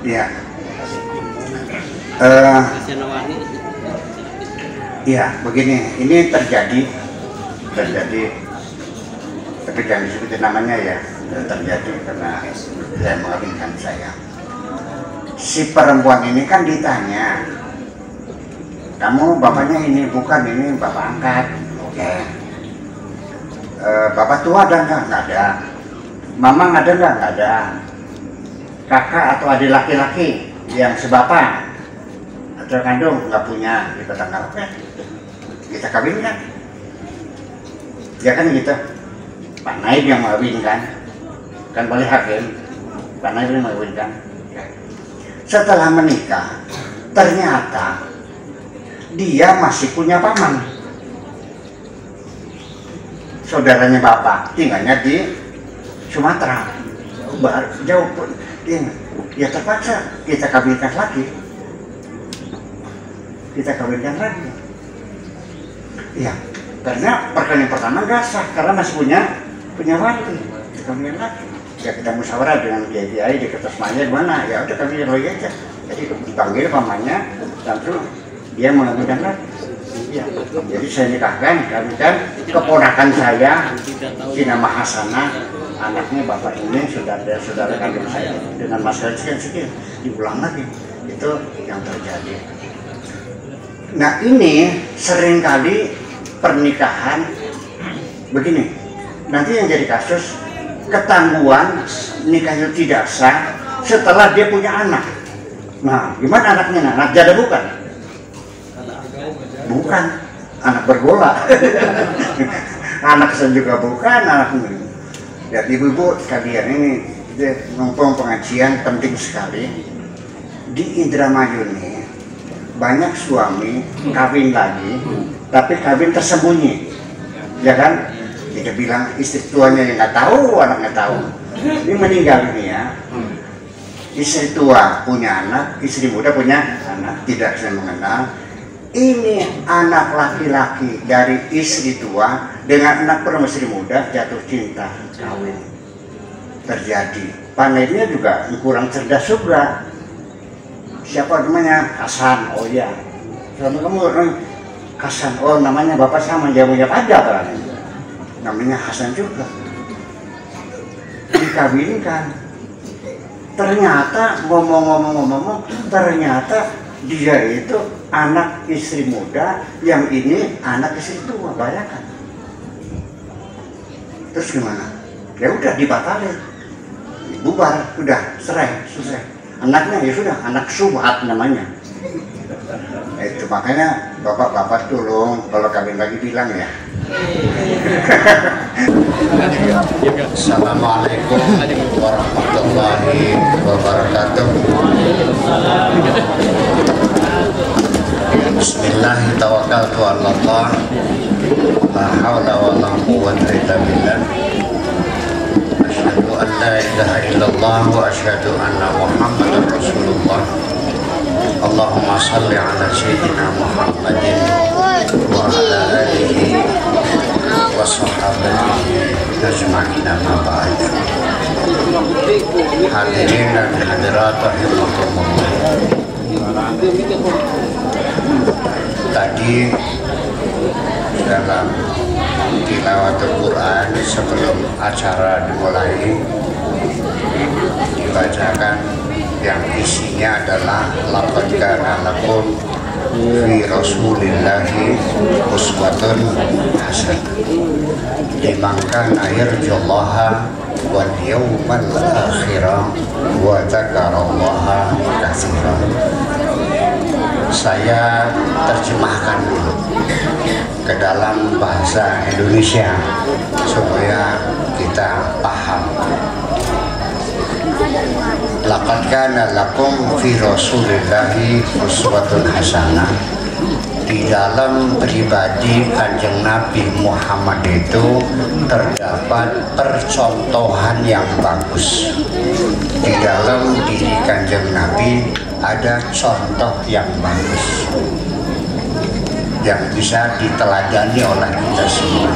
Ya. Ya, begini, ini terjadi, tapi jangan disebutin namanya ya, terjadi karena saya mengawinkan saya. Si perempuan ini kan ditanya, kamu bapaknya ini, bukan, ini bapak angkat. Oke. Bapak tua ada nggak? Nggak ada. Mamang ada nggak? Nggak ada. Kakak atau adik laki-laki yang sebapak atau kandung nggak punya, kita tanggal oke, kita kawinkan. Ya kan gitu. Pak Naib yang mengawinkan, kan boleh hakim. Pak Naib yang mengawinkan. Setelah menikah, ternyata dia masih punya paman, saudaranya bapak, tinggalnya di Sumatera, jauh pun. Ya terpaksa kita kawinkan lagi. Ya, karena perkawin pertama nggak sah karena masih punya wali. Kita kawinkan lagi. Ya kita musyawarah dengan kiai di kertas maya gimana? Ya udah kawinkan lagi aja. Jadi dipanggil pamannya, lalu dia mengawinkan lagi. Ya, jadi saya nikahkan keponakan saya, si nama Hasanah. Anaknya bapak ini saudara kandung saya dengan masalah sekian diulang lagi, itu yang terjadi. Nah ini seringkali pernikahan begini, nanti yang jadi kasus ketangguhan nikah itu tidak sah setelah dia punya anak. Nah gimana anaknya? Anak janda bukan anak bergola. Anak saya juga bukan anak. Ya ibu-ibu sekalian, ini mumpung pengajian penting sekali. Di Indramayu ini banyak suami kawin lagi, tapi kawin tersembunyi, ya kan? Kita bilang istri tuanya yang nggak tahu, anaknya tahu. Ini meninggal ini ya. Istri tua punya anak, istri muda punya anak, tidak saya mengenal. Ini anak laki-laki dari istri tua dengan anak perempuan istri muda jatuh cinta, kawin. Terjadi. Panennya juga kurang cerdas juga. Siapa namanya? Hasan. Oh iya. Suami kamu Hasan. Oh namanya bapak sama jamunya pada barangnya. Namanya Hasan juga. Dikawinkan. Ternyata ngomong-ngomong, ternyata dia itu anak istri muda, yang ini anak istri tua, bayangkan. Terus gimana? Ya udah dibatalin, bubar, udah selesai. Anaknya ya sudah, anak subhat namanya. Itu makanya bapak-bapak tolong kalau kawin lagi bilang ya. Assalamualaikum warahmatullahi wabarakatuh. Bismillahirrahmanirrahim. Tawakkaltu 'ala Allah. La haula wala quwwata illa billah. Asyhadu an la ilaha illallah wa asyhadu anna Muhammadar Rasulullah. Allahumma shalli ala sayyidina Muhammadin wa ala alihi wa sahbihi ajma'in, amma ba'd. Hadirin dan hadirat rahimakumullah. Tadi dalam tilawatul Quran sebelum acara dimulai dibacakan yang isinya adalah laqad kana lakum fi rasulillahi uswatun hasanah liman kana yarjullaha wal yawmal akhirah wa dzakarallaha katsiran. Saya terjemahkan dulu ke dalam bahasa Indonesia supaya kita paham. Laqad kana lakum fi rasulillahi uswatun hasanah. Di dalam pribadi Kanjeng Nabi Muhammad itu terdapat percontohan yang bagus. Di dalam diri Kanjeng Nabi ada contoh yang bagus yang bisa diteladani oleh kita semua.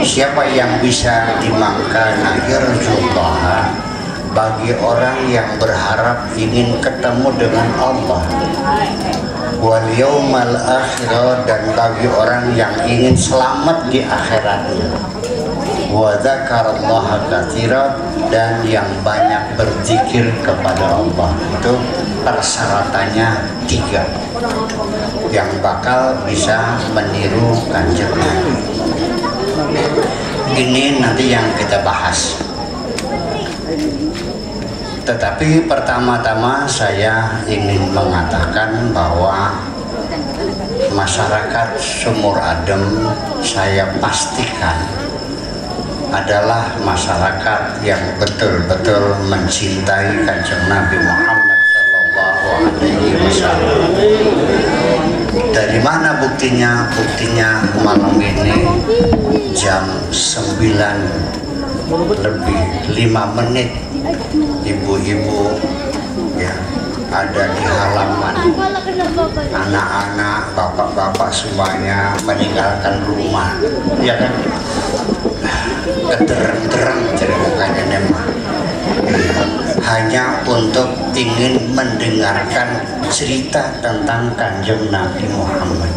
Siapa yang bisa dimangkana yarjullaha, bagi orang yang berharap ingin ketemu dengan Allah, wal yaumal akhir, dan bagi orang yang ingin selamat di akhiratnya, wa dzakarallaha katsira, dan yang banyak berzikir kepada Allah. Itu persyaratannya 3 yang bakal bisa meniru Kanjeng Nabi. Ini nanti yang kita bahas. Tetapi pertama-tama saya ingin mengatakan bahwa masyarakat Sumur Adem saya pastikan adalah masyarakat yang betul-betul mencintai Kanjeng Nabi Muhammad Sallallahu Alaihi Wasallam. Dari mana buktinya? Buktinya malam ini jam 9 lebih 5 menit ibu-ibu ya ada di halaman, anak-anak, bapak-bapak semuanya meninggalkan rumah, ya kan, keterang-terang jadi mukanya nemah, hanya untuk ingin mendengarkan cerita tentang Kanjeng Nabi Muhammad.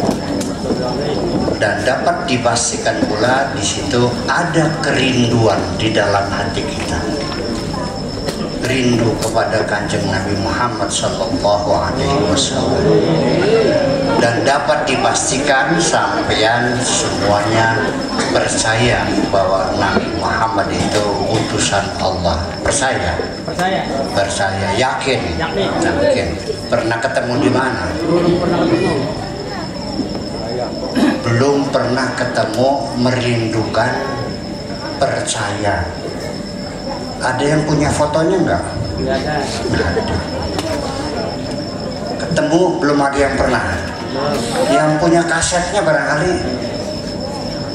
Dan dapat dipastikan pula di situ ada kerinduan di dalam hati kita, rindu kepada Kanjeng Nabi Muhammad Sallallahu Alaihi Wasallam. Dan dapat dipastikan sampean semuanya percaya bahwa Nabi Muhammad itu utusan Allah. Percaya? Percaya. Yakin? Yakin. Pernah ketemu di mana? Belum pernah ketemu, merindukan, percaya. Ada yang punya fotonya enggak? Enggak ada. Ketemu belum ada yang pernah. Yang punya kasetnya barangkali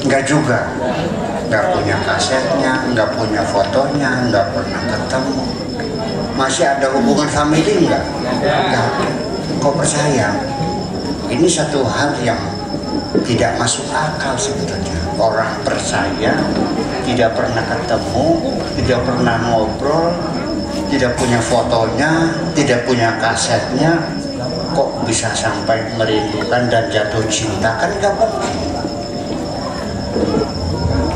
enggak juga. Enggak punya kasetnya, enggak punya fotonya, enggak pernah ketemu. Masih ada hubungan famili enggak? Enggak. Kok percaya? Ini satu hal yang tidak masuk akal sebetulnya. Orang percaya, tidak pernah ketemu, tidak pernah ngobrol, tidak punya fotonya, tidak punya kasetnya, kok bisa sampai merindukan dan jatuh cinta? Kan nggak mungkin.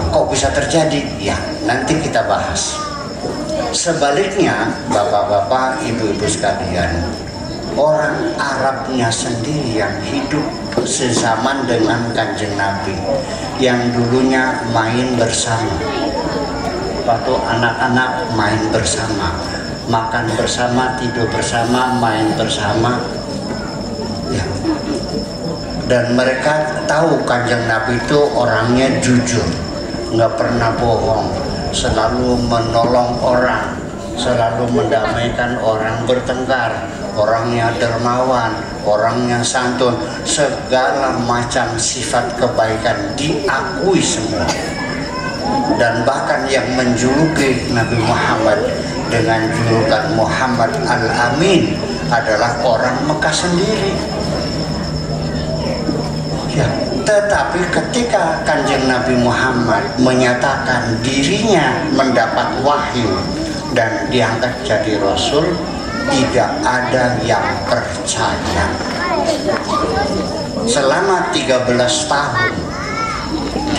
Kok bisa terjadi? Ya, nanti kita bahas. Sebaliknya, bapak-bapak, ibu-ibu sekalian, orang Arabnya sendiri yang hidup sezaman dengan Kanjeng Nabi, yang dulunya main bersama, waktu anak-anak main bersama, makan bersama, tidur bersama, main bersama ya. Dan mereka tahu Kanjeng Nabi itu orangnya jujur, nggak pernah bohong, selalu menolong orang, selalu mendamaikan orang bertengkar, orangnya dermawan, orangnya santun, segala macam sifat kebaikan diakui semua. Dan bahkan yang menjuluki Nabi Muhammad dengan julukan Muhammad Al-Amin adalah orang Mekah sendiri. Ya, tetapi ketika Kanjeng Nabi Muhammad menyatakan dirinya mendapat wahyu dan diangkat jadi Rasul, tidak ada yang percaya. Selama 13 tahun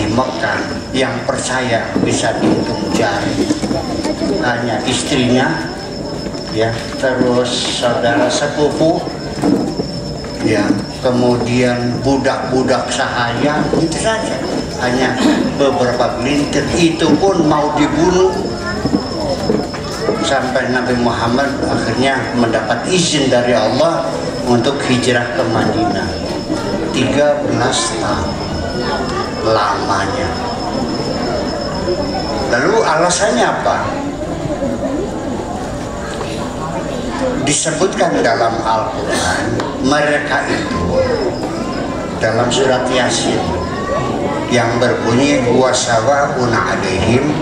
di Mekah, yang percaya bisa dihitung jari. Hanya istrinya, ya, terus saudara sepupu, ya, kemudian budak-budak sahaya, itu saja. Hanya beberapa gelintir, itu pun mau dibunuh. Sampai Nabi Muhammad akhirnya mendapat izin dari Allah untuk hijrah ke Madinah. 13 tahun lamanya. Lalu alasannya apa? Disebutkan dalam Al-Quran, mereka itu dalam surat Yasin yang berbunyi wasawa'un alaihim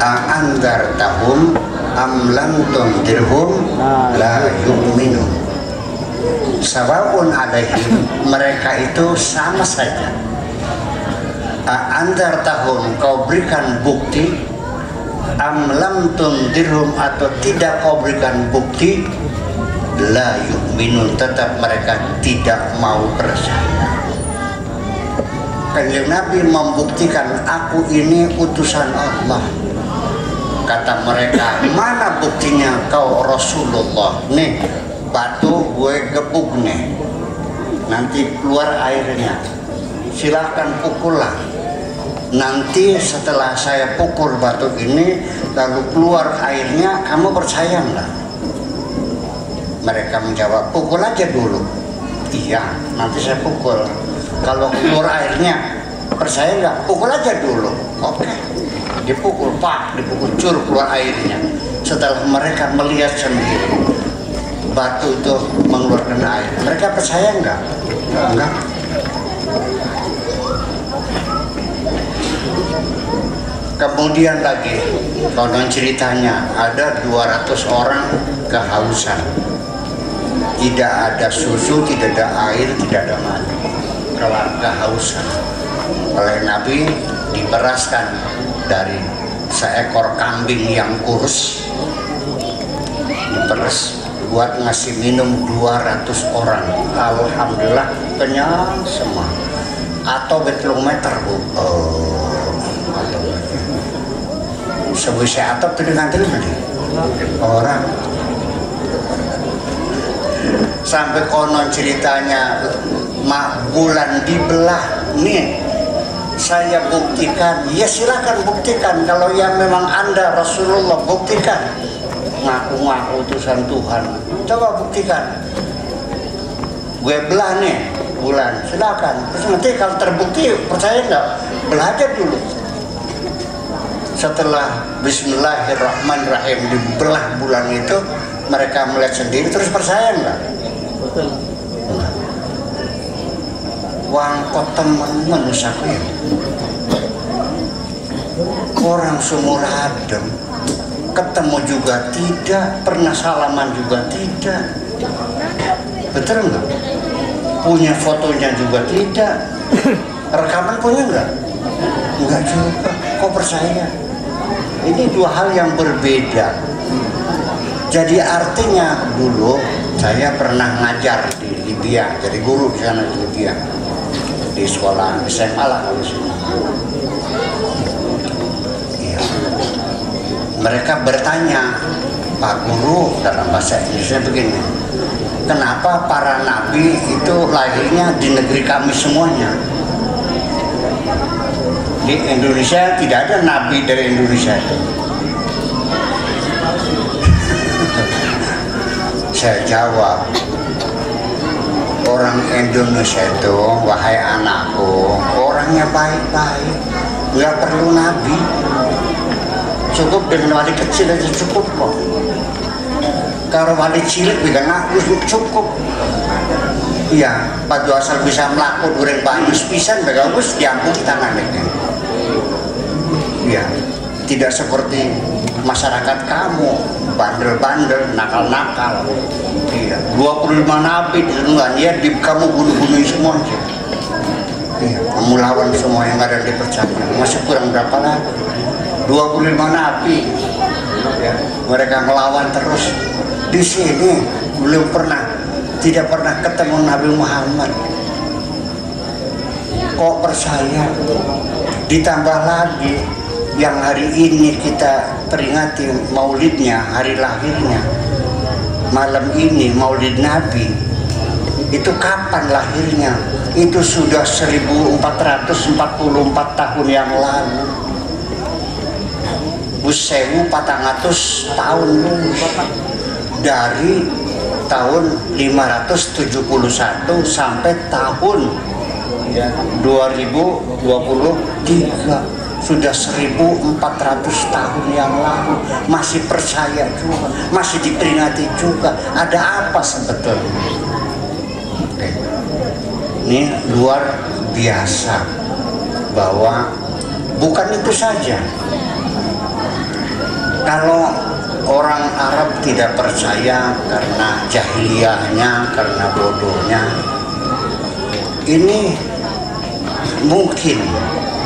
a'andartahum am lam tundirhum la yu'minun. Sawa'un alaihim, mereka itu sama saja. A'andartahum, kau berikan bukti, am lam tundirhum, atau tidak kau berikan bukti, la yu'minun, tetap mereka tidak mau percaya. Kanjeng Nabi membuktikan, aku ini utusan Allah. Kata mereka, mana buktinya kau Rasulullah? Nih batu gue gebuk nih, nanti keluar airnya, silakan pukullah. Nanti setelah saya pukul batu ini lalu keluar airnya, kamu percaya enggak? Mereka menjawab, pukul aja dulu. Iya, nanti saya pukul. Kalau keluar airnya, percaya enggak? Pukul aja dulu. Oke. Dipukul, pak, dipukul cur keluar airnya. Setelah mereka melihat sendiri batu itu mengeluarkan air, mereka percaya enggak? Enggak. Kemudian lagi, konon ceritanya ada 200 orang kehausan. Tidak ada susu, tidak ada air, tidak ada madu. Kehausan. Oleh Nabi diperaskan dari seekor kambing yang kurus, diperas buat ngasih minum 200 orang. Alhamdulillah kenyang semua. Atau kilometer bu. Sebisa atau dengan orang sampai konon ceritanya bulan dibelah. Nih saya buktikan, ya silakan buktikan. Kalau yang memang Anda Rasulullah, buktikan. Ngaku-ngaku utusan Tuhan, coba buktikan. Gue belah nih bulan, silakan. Terus nanti kalau terbukti percaya nggak? Belajar dulu. Setelah Bismillahirrahmanirrahim dibelah bulan itu, mereka melihat sendiri, terus percaya nggak? Betul. Wangkot teman manusia orang sumur adem, ketemu juga tidak, pernah salaman juga tidak, betul nggak? Punya fotonya juga tidak, rekaman punya nggak? Nggak juga. Kok percaya? Ini dua hal yang berbeda. Jadi artinya dulu saya pernah ngajar di Libya, jadi guru di sana di Libya, di sekolah SMA lah kalau sini. Ya. Mereka bertanya, Pak Guru, dalam bahasa Indonesia begini, kenapa para nabi itu lahirnya di negeri kami semuanya? Di Indonesia tidak ada nabi dari Indonesia. Saya jawab, orang Indonesia itu, wahai anakku, orangnya baik-baik, nggak perlu nabi, cukup dengan wali kecil aja cukup kok. Kalau wali cilik juga ngaku cukup. Iya, pada asal bisa melakukan goreng banyu pisan, bagus diampuni tangannya. Ya, tidak seperti masyarakat kamu, bandel-bandel, nakal-nakal. Iya, 25 nabi ditentukan, ya di kamu bunuh-bunuhin semua aja. Iya, kamu lawan semua yang ada dipercaya. Masih kurang berapa lagi? 25 nabi. Ya, mereka ngelawan terus. Di sini belum pernah, tidak pernah ketemu Nabi Muhammad. Kok percaya? Ditambah lagi yang hari ini kita peringati maulidnya, hari lahirnya, malam ini maulid Nabi. Itu kapan lahirnya? Itu sudah 1444 tahun yang lalu. 1400 tahun lulus. Dari tahun 571 sampai tahun 2023. Sudah 1400 tahun yang lalu, masih percaya juga, masih diperingati juga. Ada apa sebetulnya? Oke. Ini luar biasa, bahwa bukan itu saja. Kalau orang Arab tidak percaya karena jahiliyahnya, karena bodohnya, ini mungkin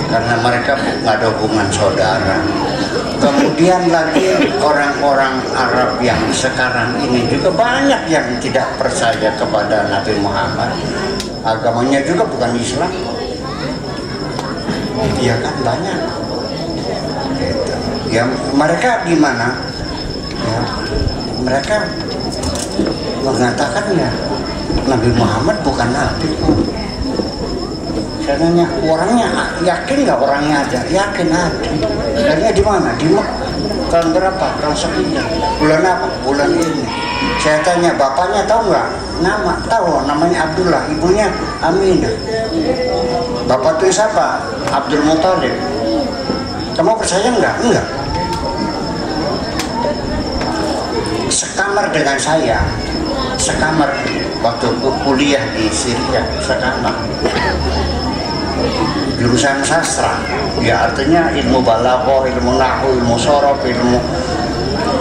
karena mereka nggak ada hubungan saudara. Kemudian lagi orang-orang Arab yang sekarang ini juga banyak yang tidak percaya kepada Nabi Muhammad. Agamanya juga bukan Islam. Iya kan, banyak. Gitu. Ya mereka gimana? Ya, mereka mengatakan ya Nabi Muhammad bukan Nabi. Saya nanya, orangnya yakin nggak orangnya ada? Yakin ada. Akhirnya di mana? Di Mekah. Tahun berapa? Tahun sekian. Bulan apa? Bulan ini. Saya tanya, bapaknya tahu nggak? Nama? Tahu, namanya Abdullah. Ibunya Aminah. Bapak itu siapa? Abdul Muthalib. Kamu percaya nggak? Enggak. Sekamar dengan saya. Sekamar waktu kuliah di Syria. Sekamar. Jurusan sastra, ya artinya ilmu balaghah, ilmu nahwu, ilmu sorof, ilmu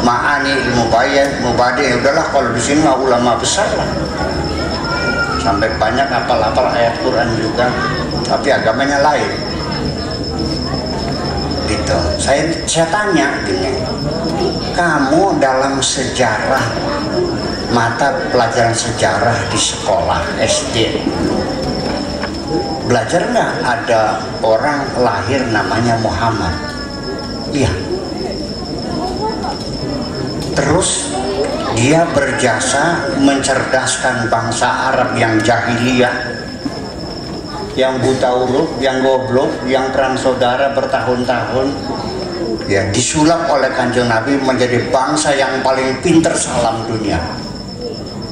ma'ani, ilmu bayan, ilmu badi. Ya udahlah, kalau di sini mah ulama besar lah, sampai banyak hafal-hafal ayat Quran juga, tapi agamanya lain. Gitu. Saya tanya gini, kamu dalam sejarah, mata pelajaran sejarah di sekolah SD, belajar nggak ada orang lahir namanya Muhammad? Iya. Terus dia berjasa mencerdaskan bangsa Arab yang jahiliyah, yang buta huruf, yang goblok, yang perang saudara bertahun-tahun, ya disulap oleh Kanjeng Nabi menjadi bangsa yang paling pinter salam dunia.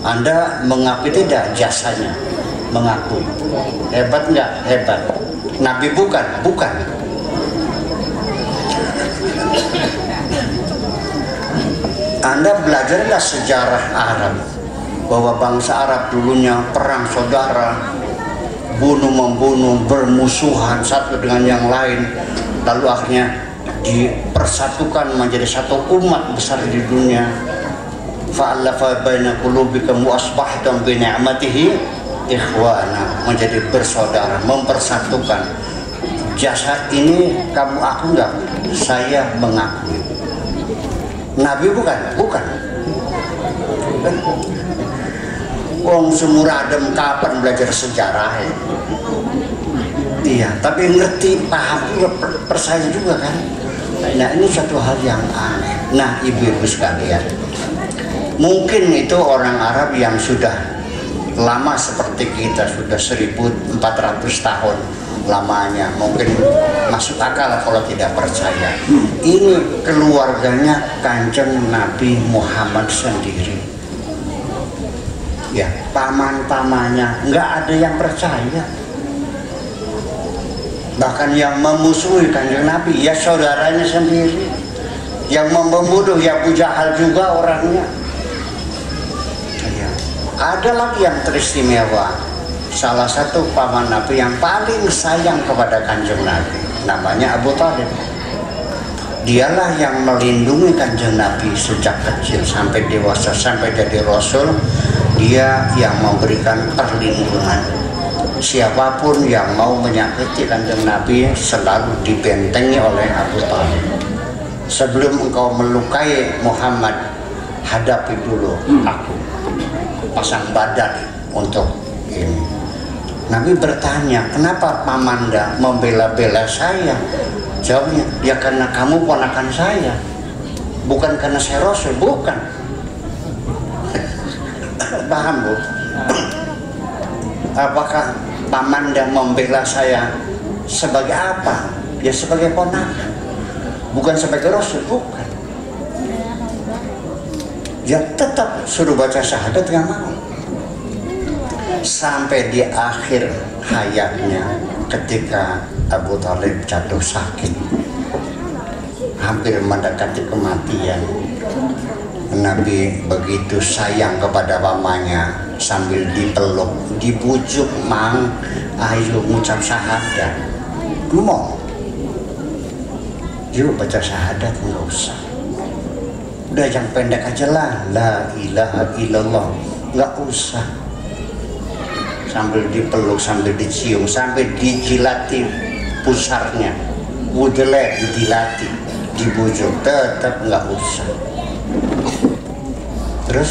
Anda mengakui tidak jasanya? Mengakui. Hebat nggak? Hebat. Nabi bukan? Bukan. Anda belajar nggak sejarah Arab, bahwa bangsa Arab dulunya perang saudara, bunuh-membunuh, bermusuhan satu dengan yang lain, lalu akhirnya dipersatukan menjadi satu umat besar di dunia. Fa'alafa baina qulubikum wa asbahtum bi ni'matihi ikhwana, menjadi bersaudara, mempersatukan. Jasa ini kamu aku enggak? Saya mengakui. Nabi bukan? Bukan. Wong sumur adem kapan belajar sejarah ya? Iya, tapi ngerti, paham juga, percaya juga kan? Nah ini satu hal yang aneh. Nah ibu-ibu sekalian, mungkin itu orang Arab yang sudah lama seperti kita, sudah 1400 tahun lamanya, mungkin masuk akal kalau tidak percaya. Ini keluarganya Kanjeng Nabi Muhammad sendiri, ya paman-pamannya nggak ada yang percaya, bahkan yang memusuhi Kanjeng Nabi ya saudaranya sendiri, yang membunuh ya Abu Jahal juga orangnya. Ada lagi yang teristimewa, salah satu paman Nabi yang paling sayang kepada Kanjeng Nabi, namanya Abu Thalib. Dialah yang melindungi Kanjeng Nabi sejak kecil sampai dewasa, sampai jadi Rasul. Dia yang memberikan perlindungan. Siapapun yang mau menyakiti Kanjeng Nabi selalu dibentengi oleh Abu Thalib. Sebelum engkau melukai Muhammad, hadapi dulu aku. Pasang badan untuk ini. Nabi bertanya, kenapa Pamanda membela-bela saya? Jawabnya, ya karena kamu ponakan saya, bukan karena saya Rasul. Bukan. Paham Bu? Apakah Pamanda membela saya sebagai apa? Ya sebagai ponakan, bukan sebagai Rasul. Bukan. Ya tetap suruh baca syahadat nggak mau. Sampai di akhir hayatnya, ketika Abu Thalib jatuh sakit, hampir mendekati kematian, Nabi begitu sayang kepada pamannya, sambil dipeluk, dibujuk, mang, ayo ngucap syahadat. Mau? Yuk baca syahadat, nggak usah. Udah yang pendek aja lah, la ilaha illallah, nggak usah. Sambil dipeluk, sambil dicium, sampai dijilati pusarnya, wudele dijilati. dibujuk tetap nggak usah. Terus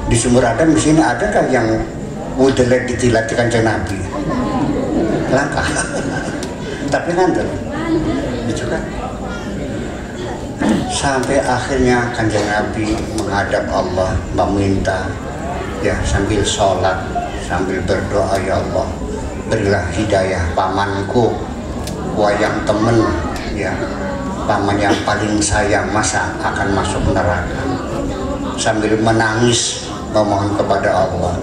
di Sumur Adam di sini adakah yang wudelet ditilat Kanjeng Nabi? Langkah. Tapi nganter itu kan. Sampai akhirnya Kanjeng Nabi menghadap Allah meminta, ya, sambil sholat, sambil berdoa, ya Allah, berilah hidayah pamanku, wayang temen, ya, paman yang paling sayang, masa akan masuk neraka. Sambil menangis memohon kepada Allah,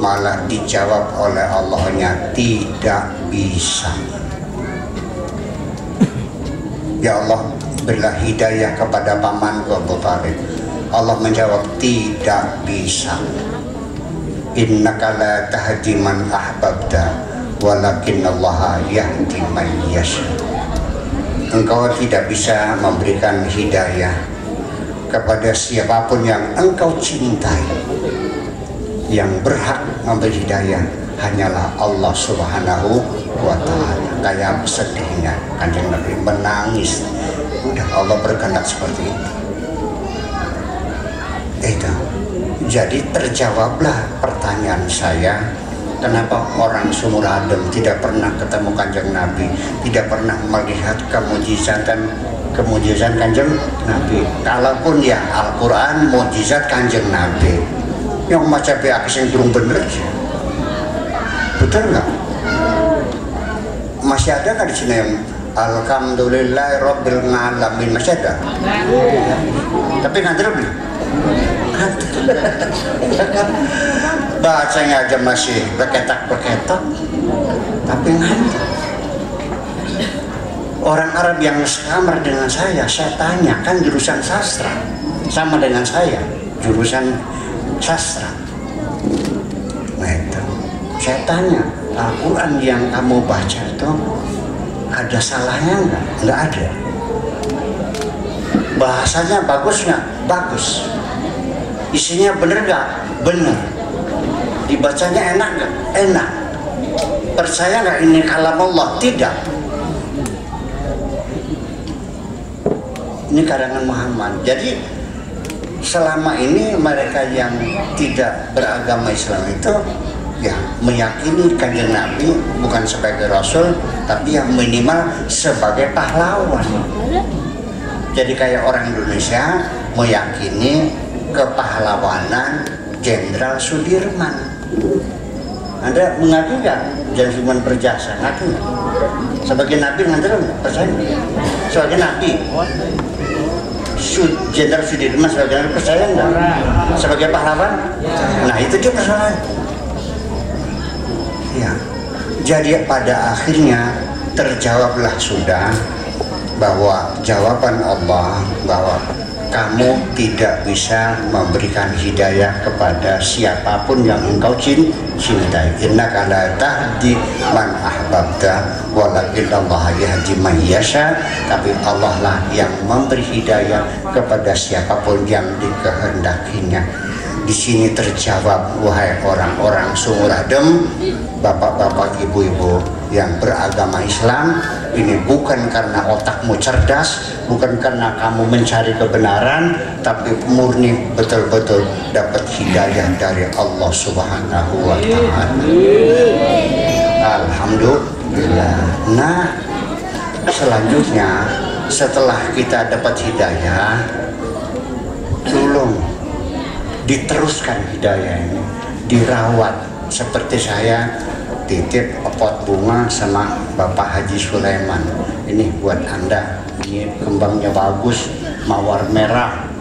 malah dijawab oleh Allahnya, tidak bisa. Ya Allah, berilah hidayah kepada pamanku Abu Thalib. Allah menjawab, tidak bisa. Innaka la tahdi man ahbabta walakinallaha yahdi man yasha. Engkau tidak bisa memberikan hidayah kepada siapapun yang engkau cintai. Yang berhak memberi hidayah hanyalah Allah Subhanahu wa ta'ala. Kayak sedihnya Kanjeng Nabi menangis. Udah, Allah berkehendak seperti itu. Itu. Jadi terjawablah pertanyaan saya, kenapa orang Sumur Adem tidak pernah ketemu Kanjeng Nabi, tidak pernah melihat kemujizatan Kanjeng Nabi. Kalaupun ya Al-Quran mujizat Kanjeng Nabi, yang maca beak yang belum bener, betul nggak? Masih ada nggak di sini yang Alhamdulillah Rabbil Alamin? Masih ada? Tapi ngantar belum? Bacanya aja masih berketak-berketak, tapi ngantar. Orang Arab yang sekamar dengan saya tanya, kan jurusan sastra, sama dengan saya, jurusan sastra. Nah itu, saya tanya, Al-Quran yang kamu baca itu ada salahnya enggak? Enggak ada. Bahasanya bagus nggak? Bagus. Isinya bener nggak? Bener. Dibacanya enak nggak? Enak. Percaya nggak ini kalam Allah? Tidak. Ini karangan Muhammad. Jadi selama ini mereka yang tidak beragama Islam itu ya meyakini Kanjeng Nabi bukan sebagai Rasul, tapi yang minimal sebagai pahlawan. Jadi kayak orang Indonesia meyakini kepahlawanan Jenderal Sudirman. Anda mengaku nggak Jenderal Sudirman berjasa? Ngaku nggak? Sebagai Nabi ngantar percaya? Sebagai Nabi Jenderal Sudirman sebagai Nabi percaya nggak? Sebagai pahlawan? Nah itu dia persoalan. Ya, jadi pada akhirnya terjawablah sudah bahwa jawaban Allah bahwa kamu tidak bisa memberikan hidayah kepada siapapun yang engkau cintai. Innaka la tahdi man ahbabta walakinallaha yahdi man yasha. Tapi Allah lah yang memberi hidayah kepada siapapun yang dikehendakinya. Di sini terjawab, wahai orang-orang Sumur Adem, bapak-bapak, ibu-ibu yang beragama Islam, ini bukan karena otakmu cerdas, bukan karena kamu mencari kebenaran, tapi murni betul-betul dapat hidayah dari Allah Subhanahu wa ta'ala. Alhamdulillah. Nah, selanjutnya setelah kita dapat hidayah, tolong diteruskan hidayah ini, dirawat. Seperti saya titip pot bunga sama Bapak Haji Sulaiman, ini buat Anda, ini kembangnya bagus, mawar merah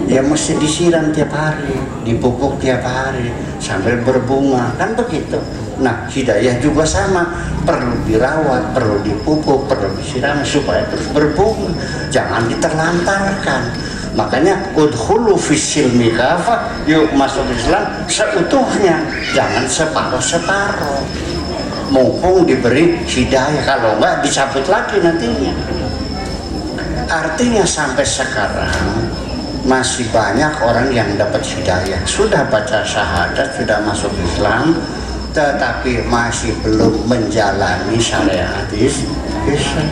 ya mesti disiram tiap hari, dipupuk tiap hari sambil berbunga, kan begitu. Nah hidayah juga sama, perlu dirawat, perlu dipupuk, perlu disiram supaya terus berbunga, jangan diterlantarkan. Makanya udkhulu fis-silmi kafah, yuk masuk Islam seutuhnya, jangan separuh-separuh. Mumpung diberi hidayah, kalau enggak dicabut lagi nantinya. Artinya sampai sekarang masih banyak orang yang dapat hidayah, sudah baca syahadat, sudah masuk Islam, tetapi masih belum menjalani syariat Islam.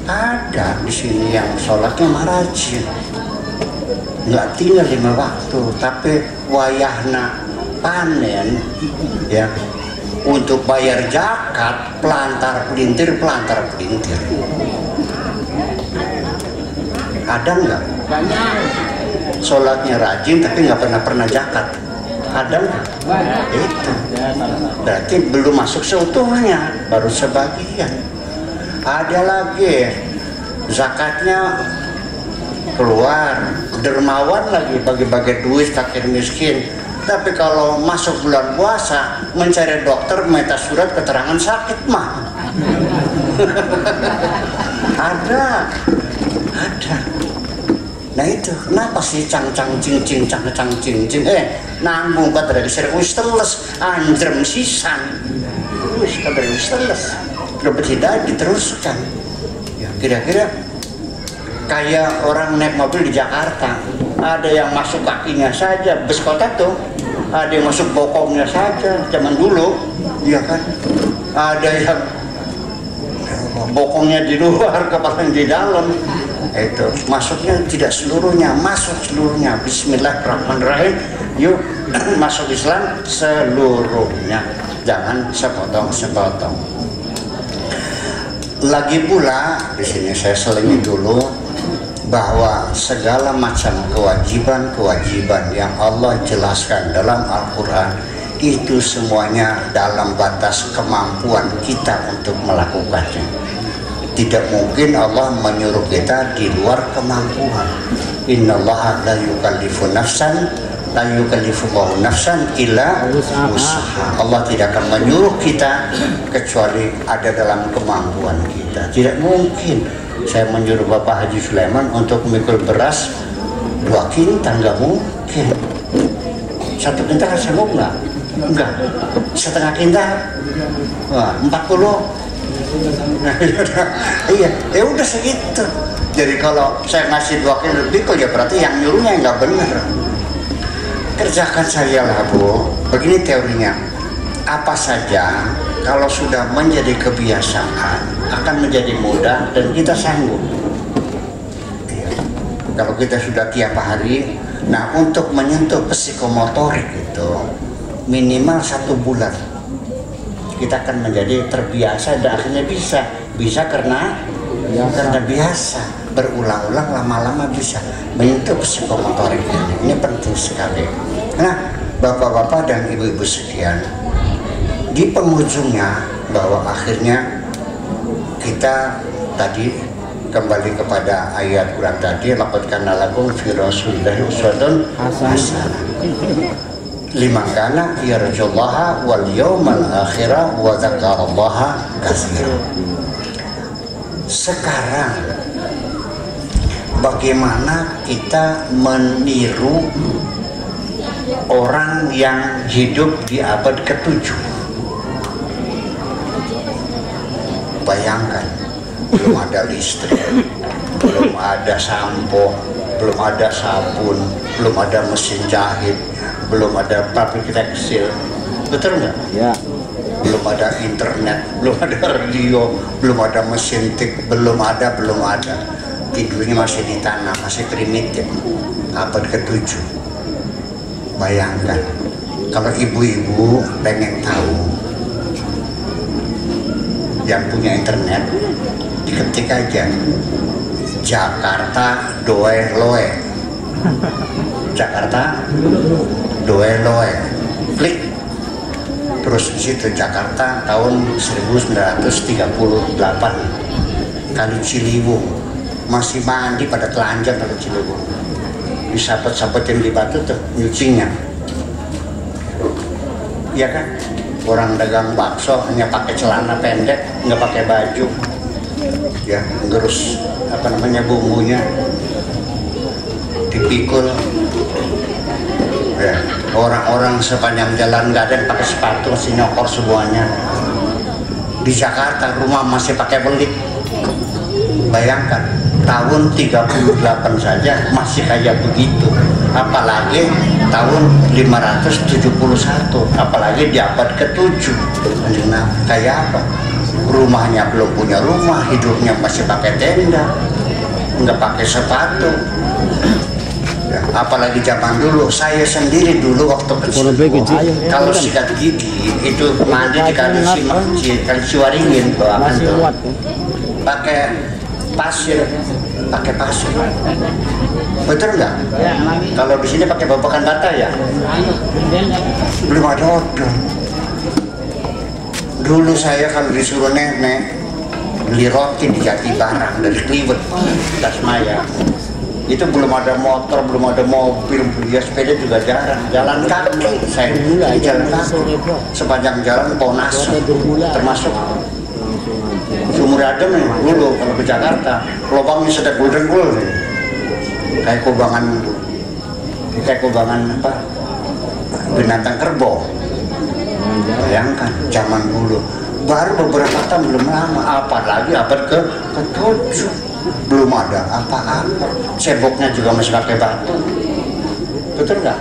Ada di sini yang sholatnya marajin, nggak tinggal 5 waktu, tapi wayahna panen ya untuk bayar zakat pelantar pelintir. Ada nggak? Banyak. Sholatnya rajin tapi nggak pernah zakat. Ada nggak? Itu berarti belum masuk seutuhnya, baru sebagian. Ada lagi zakatnya keluar, dermawan lagi bagi-bagi duit fakir miskin, tapi kalau masuk bulan puasa mencari dokter minta surat keterangan sakit mah. ada. Nah itu kenapa sih cang-cang cing-cing nanggung pada dari sering wis teles anjrem sisan wis kadang wis teles dapat tidak diteruskan ya, kira-kira kayak orang naik mobil di Jakarta, ada yang masuk kakinya saja bus kota tuh, ada yang masuk bokongnya saja zaman dulu ya kan, ada yang bokongnya di luar kepalanya di dalam. Itu masuknya tidak seluruhnya, masuk seluruhnya. Bismillahirrahmanirrahim. Yuk masuk Islam seluruhnya, jangan sepotong-sepotong. Lagi pula di sini saya selingi dulu bahwa segala macam kewajiban yang Allah jelaskan dalam Al-Quran itu semuanya dalam batas kemampuan kita untuk melakukannya. Tidak mungkin Allah menyuruh kita di luar kemampuan. Innallaha la yukallifu nafsan illa usaha. Allah tidak akan menyuruh kita kecuali ada dalam kemampuan kita. Tidak mungkin saya menyuruh Bapak Haji Sulaiman untuk memikul beras 2 kintal, nggak mungkin. 1 kintal sanggup nggak? Enggak. 1/2 kintal? Wah, 40. Iya, ya udah segitu. Jadi kalau saya ngasih 2 kilo lebih, ya berarti yang nyuruhnya nggak benar. Kerjakan saya lah Bu. Begini teorinya. Apa saja kalau sudah menjadi kebiasaan akan menjadi mudah dan kita sanggup. Ya. Kalau kita sudah tiap hari, nah untuk menyentuh psikomotorik itu minimal 1 bulan. Kita akan menjadi terbiasa dan akhirnya bisa karena biasa, berulang-ulang lama-lama bisa menyentuh psikomotorik ini penting sekali. Nah bapak-bapak dan ibu-ibu sekalian, di penghujungnya bahwa akhirnya kita tadi kembali kepada ayat Quran tadi, laqad kana lakum fi rasulillahi uswatun hasanah liman kana yarjullaha wal yawmal akhirah wa dzakarallaha katsira. Sekarang bagaimana kita meniru orang yang hidup di abad ke-7? Bayangkan, belum ada listrik, belum ada sampo, belum ada sabun, belum ada mesin jahit, belum ada pabrik tekstil, betul nggak? Ya. Belum ada internet, belum ada radio, belum ada mesin tik, belum ada. Tidurnya masih di tanah, masih primitif. Abad ke-7. Bayangkan, kalau ibu-ibu pengen tahu, yang punya internet, diketik aja Jakarta Doe Loe. Jakarta Doe Loe, klik terus di situ Jakarta tahun 1938 Kali Ciliwung, masih mandi pada telanjang Kali Ciliwung, disapet-sapetin di batu tuh nyucinya, ya kan? Orang dagang bakso hanya pakai celana pendek, nggak pakai baju, ya ngerus bumbunya, dipikul. Ya, orang-orang sepanjang jalan nggak ada yang pakai sepatu, masih nyokor semuanya. Di Jakarta rumah masih pakai belik. Bayangkan tahun 38 saja masih kayak begitu, apalagi tahun 571, apalagi di abad ke-7. Kayak apa? Rumahnya belum punya rumah, hidupnya masih pakai tenda, nggak pakai sepatu. Ya, apalagi zaman dulu, saya sendiri dulu waktu kecil, kalau sikat gigi itu mandi di kali Ciwaringin, pakai pasir, betul nggak? Kalau di sini pakai babakan bata ya, belum ada odol. Dulu saya kalau disuruh nenek beli roti di Jati Barang dari Kliwet, Tasmaya, itu belum ada motor, belum ada mobil, ya sepeda juga jarang, jalan kaki. Saya jalan kaki sepanjang jalan Ponas, termasuk Sumur Adem nih dulu kalau ke Jakarta, lubangnya sedang dengkul kayak kubangan apa binatang kerbau. Bayangkan zaman dulu, baru beberapa tahun belum lama, apalagi abad ke-7 belum ada apa-apa, ceboknya juga masih pakai batu, betul nggak?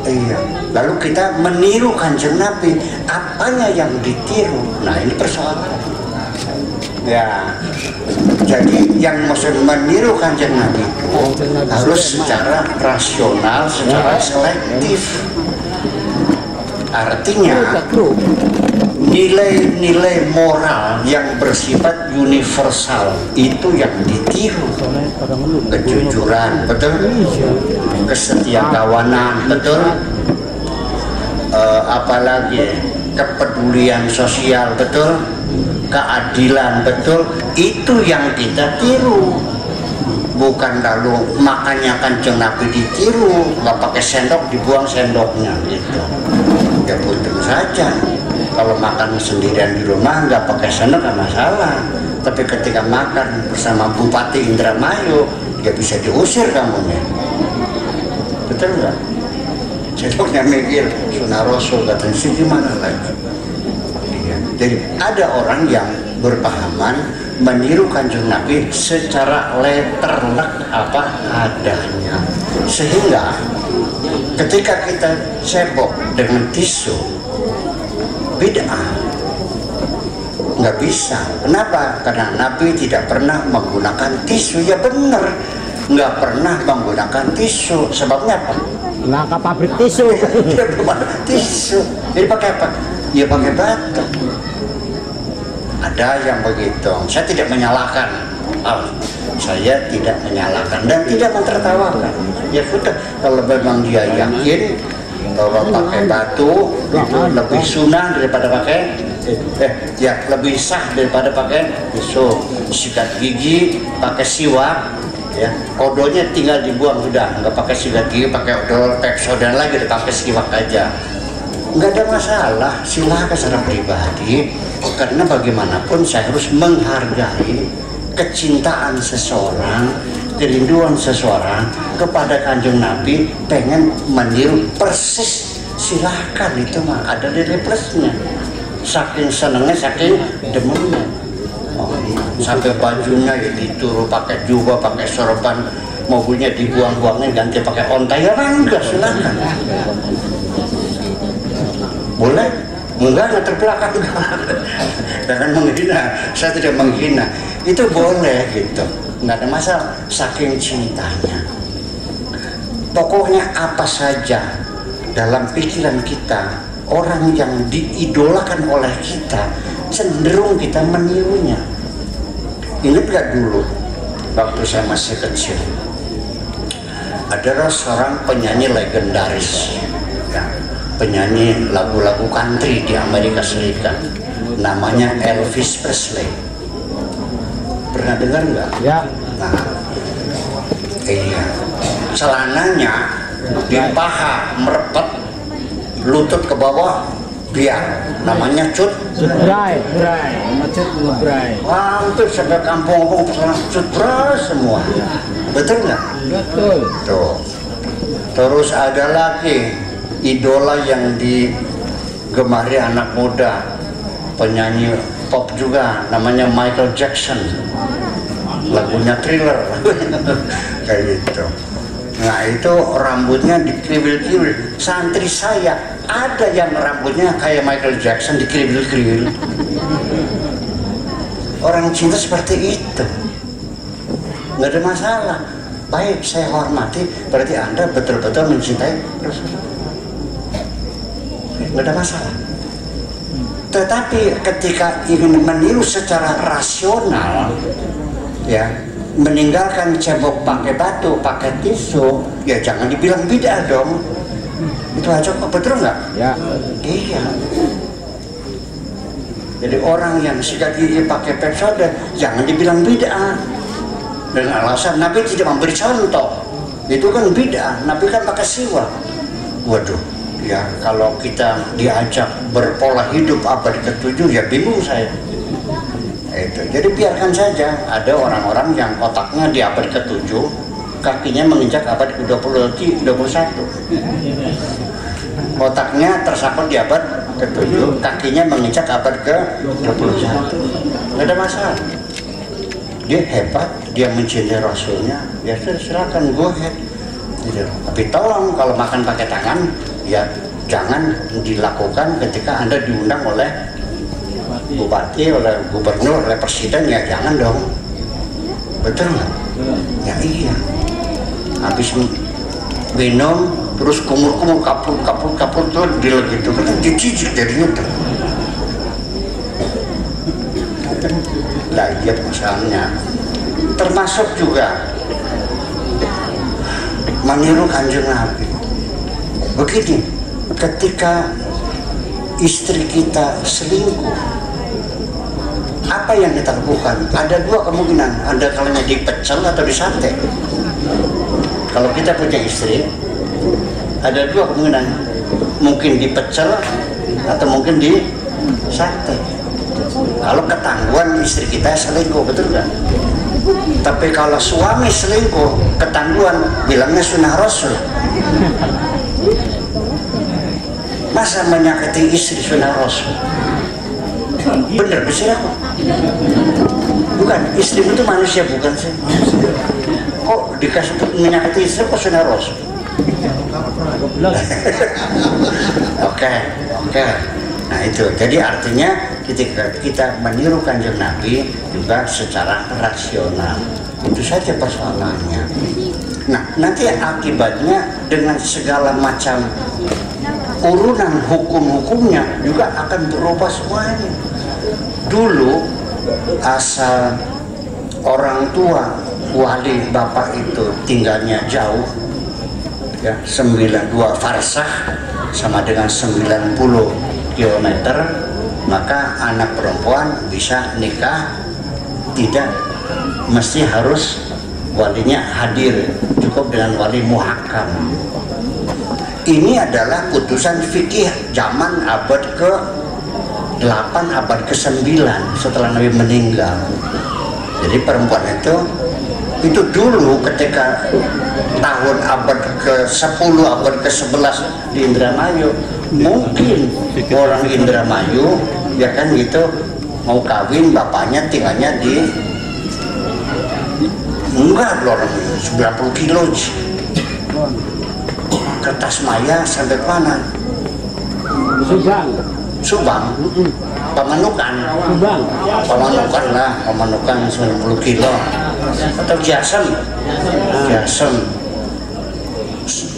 Iya. Lalu kita meniru Kanjeng Nabi, apanya yang ditiru? Nah ini persoalan. Ya, jadi yang maksud meniru Kanjeng Nabi itu harus secara rasional, secara selektif. Artinya nilai-nilai moral yang bersifat universal itu yang ditiru. Kejujuran, betul? Kesetiakawanan, betul? Apalagi kepedulian sosial, betul? Keadilan, betul? Itu yang kita tiru. Bukan lalu makannya Kanjeng Nabi ditiru, nggak pakai sendok dibuang sendoknya gitu. Ya untung saja kalau makan sendirian di rumah nggak pakai sendok nggak masalah, tapi ketika makan bersama Bupati Indramayu ya bisa diusir kamunya, betul nggak? Sendoknya mikir Sunaroso katanya sih gimana lagi ya. Jadi ada orang yang berpahaman meniru Kanjeng Nabi secara letterlek apa adanya, sehingga ketika kita cebok dengan tisu bid'ah, nggak bisa. Kenapa? Karena Nabi tidak pernah menggunakan tisu. Ya benar, nggak pernah menggunakan tisu. Sebabnya apa? Nggak ke pabrik tisu. Dia belum ada tisu. Jadi pakai apa? Ya pakai batu. Ada yang begitu. Saya tidak menyalahkan. Saya tidak menyalahkan dan tidak mentertawakan. Ya sudah, kalau memang dia yakin bahwa pakai batu itu lebih sunnah daripada pakai lebih sah daripada pakai tisu. Sikat gigi pakai siwak, ya odolnya tinggal dibuang sudah, nggak pakai sikat gigi, pakai odol Pepsodent lagi, dipakai siwak aja, nggak ada masalah. Silakan secara pribadi, karena bagaimanapun saya harus menghargai kecintaan seseorang, kerinduan seseorang kepada Kanjeng Nabi, pengen meniru persis, silahkan, itu mah ada nilai plusnya. Saking senengnya, saking demennya, sampai bajunya ya dituru pakai jubah, pakai sorban, mobilnya dibuang-buangnya ganti pakai onta, ya enggak, silahkan. Boleh? Enggak terbelakang. Jangan menghina, saya tidak menghina. Itu boleh gitu, nggak ada masalah, saking cintanya. Pokoknya apa saja dalam pikiran kita, orang yang diidolakan oleh kita, cenderung kita menirunya. Ingat gak dulu waktu saya masih kecil, ada seorang penyanyi legendaris, ya, penyanyi lagu-lagu country di Amerika Serikat, namanya Elvis Presley. Pernah dengar nggak? Ya. Nah, iya. Celananya di paha merepet, lutut ke bawah, biar namanya cut bray, macet ngebray. Hampir sampai kampung cut bray semua. Betul nggak? Betul. Tuh. Terus ada lagi idola yang digemari anak muda, penyanyi pop juga, namanya Michael Jackson. Lagunya Thriller kayak gitu. Nah itu rambutnya dikriwil-kriwil. Santri saya ada yang rambutnya kayak Michael Jackson dikriwil-kriwil. Orang cinta seperti itu, nggak ada masalah. Baik, saya hormati. Berarti Anda betul-betul mencintai Rasulullah, nggak ada masalah. Tetapi ketika ingin meniru secara rasional, ya, meninggalkan cebok pakai batu, pakai tisu, ya jangan dibilang bid'ah dong. Itu aja kok, betul nggak? Ya. Iya. Jadi orang yang sikat gigi pakai Pepsodent jangan dibilang bid'ah. Dengan alasan Nabi tidak memberi contoh, itu kan bid'ah. Nabi kan pakai siwak. Waduh, ya kalau kita diajak berpola hidup abad ke-7 ya bingung saya. Itu. Jadi biarkan saja. Ada orang-orang yang otaknya di abad ke-7, kakinya menginjak abad ke-21. Otaknya tersangkut di abad ke-7, kakinya menginjak abad ke-21. Nggak ada masalah. Dia hebat, dia mencintai Rasulnya, ya silakan, go ahead. Gitu. Tapi tolong kalau makan pakai tangan, ya jangan dilakukan ketika Anda diundang oleh bupati, oleh gubernur, oleh presiden, ya jangan dong. Betul nggak? Ya iya. Habis minum terus kumur-kumur, kapur tuh dia gitu, kan dicicik jadinya tuh. Lah iya misalnya, termasuk juga meniru Kanjeng Nabi. Begini, ketika istri kita selingkuh, apa yang kita lakukan? Ada dua kemungkinan, ada kalanya dipecel atau disate. Kalau kita punya istri, ada dua kemungkinan, mungkin dipecel atau mungkin disate. Kalau ketangguhan istri kita selingkuh, betul nggak? Tapi kalau suami selingkuh, ketangguhan, bilangnya sunnah Rasul. Masa menyakiti istri sunnah Rasul? Bener sih aku. Bukan, istri itu manusia, bukan sih? Kok dikasih menyakiti istri kok sunnah Rasul? Oke. Nah itu, jadi artinya ketika kita meniru Kanjeng Nabi juga secara rasional, itu saja persoalannya. Nah nanti akibatnya dengan segala macam urunan hukum-hukumnya juga akan berubah semuanya. Dulu asal orang tua wali bapak itu tinggalnya jauh, ya 92 farsah sama dengan 90 kilometer, maka anak perempuan bisa nikah, tidak mesti harus walinya hadir, cukup dengan wali muhakam. Ini adalah putusan fikih zaman abad ke-8, abad ke-9 setelah Nabi meninggal. Jadi perempuan itu dulu ketika tahun abad ke-10, abad ke-11 di Indramayu, mungkin orang Indramayu ya kan gitu mau kawin, bapaknya tinggalnya di enggak orang 90 kilo ke Tasmaya sampai mana? Subang. Pamanukan lah, Pamanukan 90 kilo atau Jasem.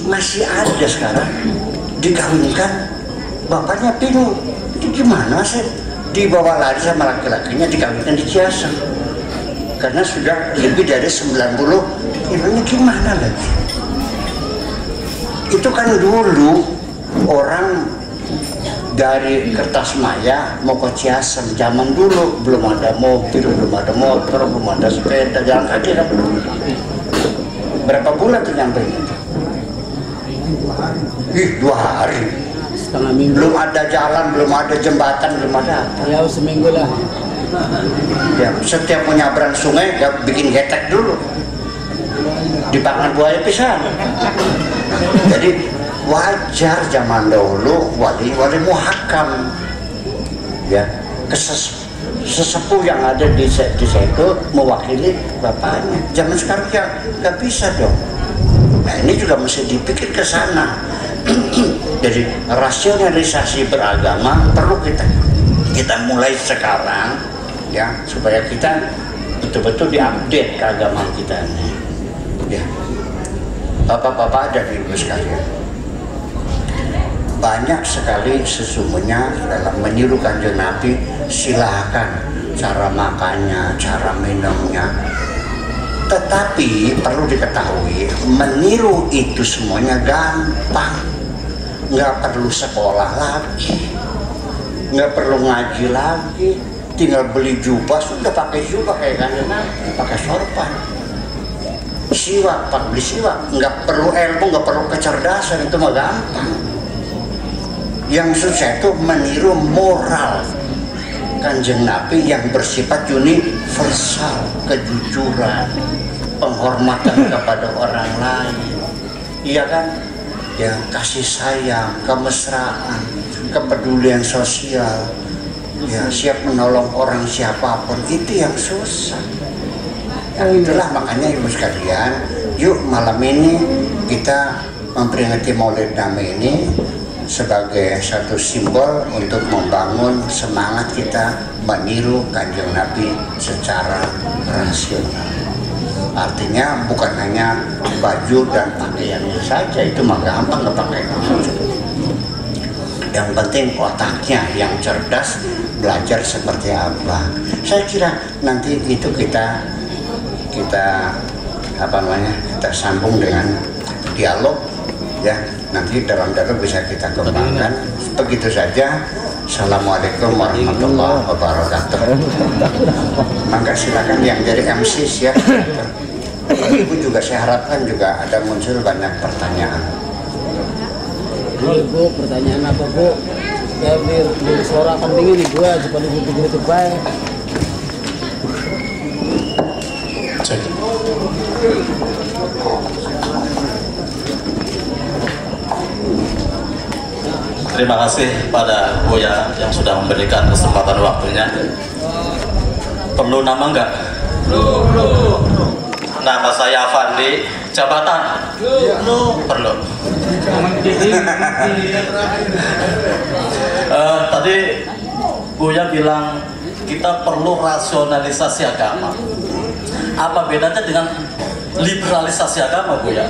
Masih ada sekarang dikawinkan, bapaknya bingung, itu gimana sih? Dibawa lari sama laki-lakinya, dikawinkan di Jasem karena sudah lebih dari 90. Ini gimana lagi? Itu kan dulu orang dari Kertasmaya mau ke Ciasem, zaman dulu belum ada mobil, belum ada motor, belum ada sepeda, jalan kaki kan. Berapa bulan tuh nyampe? 2 hari. Setengah minggu. Belum ada jalan, belum ada jembatan, belum ada apa. Ya seminggu lah. Ya, setiap menyeberang sungai ya bikin getek dulu. Dipangan buaya pisan. Jadi wajar zaman dahulu wali muhakam, ya sesepuh yang ada di situ mewakili bapaknya. Zaman sekarang ya nggak bisa dong. Nah ini juga mesti dipikir ke sana. Jadi rasionalisasi beragama perlu kita mulai sekarang ya, supaya kita betul-betul diupdate keagamaan kita nih. Ya, bapak-bapak dan ibu sekalian, banyak sekali sesungguhnya dalam meniru Kanjeng Nabi. Silahkan cara makannya, cara minumnya, tetapi perlu diketahui meniru itu semuanya gampang, nggak perlu sekolah lagi, nggak perlu ngaji lagi, tinggal beli jubah, sudah pakai jubah kayak Kanjeng Nabi, pakai sorban. Siwak, pak beli siwak, nggak perlu ilmu, nggak perlu kecerdasan, itu mah gampang. Yang susah itu meniru moral Kanjeng Nabi yang bersifat universal, kejujuran, penghormatan kepada orang lain, iya kan? Ya, kasih sayang, kemesraan, kepedulian sosial, ya siap menolong orang siapapun, itu yang susah. Nah, itulah makanya ibu sekalian, yuk malam ini kita memperingati Maulid Nabi ini sebagai satu simbol untuk membangun semangat kita meniru Kanjeng Nabi secara rasional. Artinya bukan hanya baju dan pakaiannya saja, itu mah gampang ngepakai. Yang penting otaknya yang cerdas, belajar seperti apa. Saya kira nanti itu kita kita sambung dengan dialog ya. Nanti dalam dialog bisa kita kembangkan. Begitu saja. Assalamualaikum warahmatullahi wabarakatuh. Maka silakan yang dari MC ya. Ibu juga saya harapkan juga ada muncul banyak pertanyaan. Bu, pertanyaan apa Bu? Ya biar suara penting ini gua cepat itu baik. Terima kasih pada Buya yang sudah memberikan kesempatan waktunya. Perlu nama enggak? Perlu. Nama saya Fandi. Jabatan? Perlu. Tadi Buya bilang kita perlu rasionalisasi agama. Apa bedanya dengan liberalisasi agama, Buya?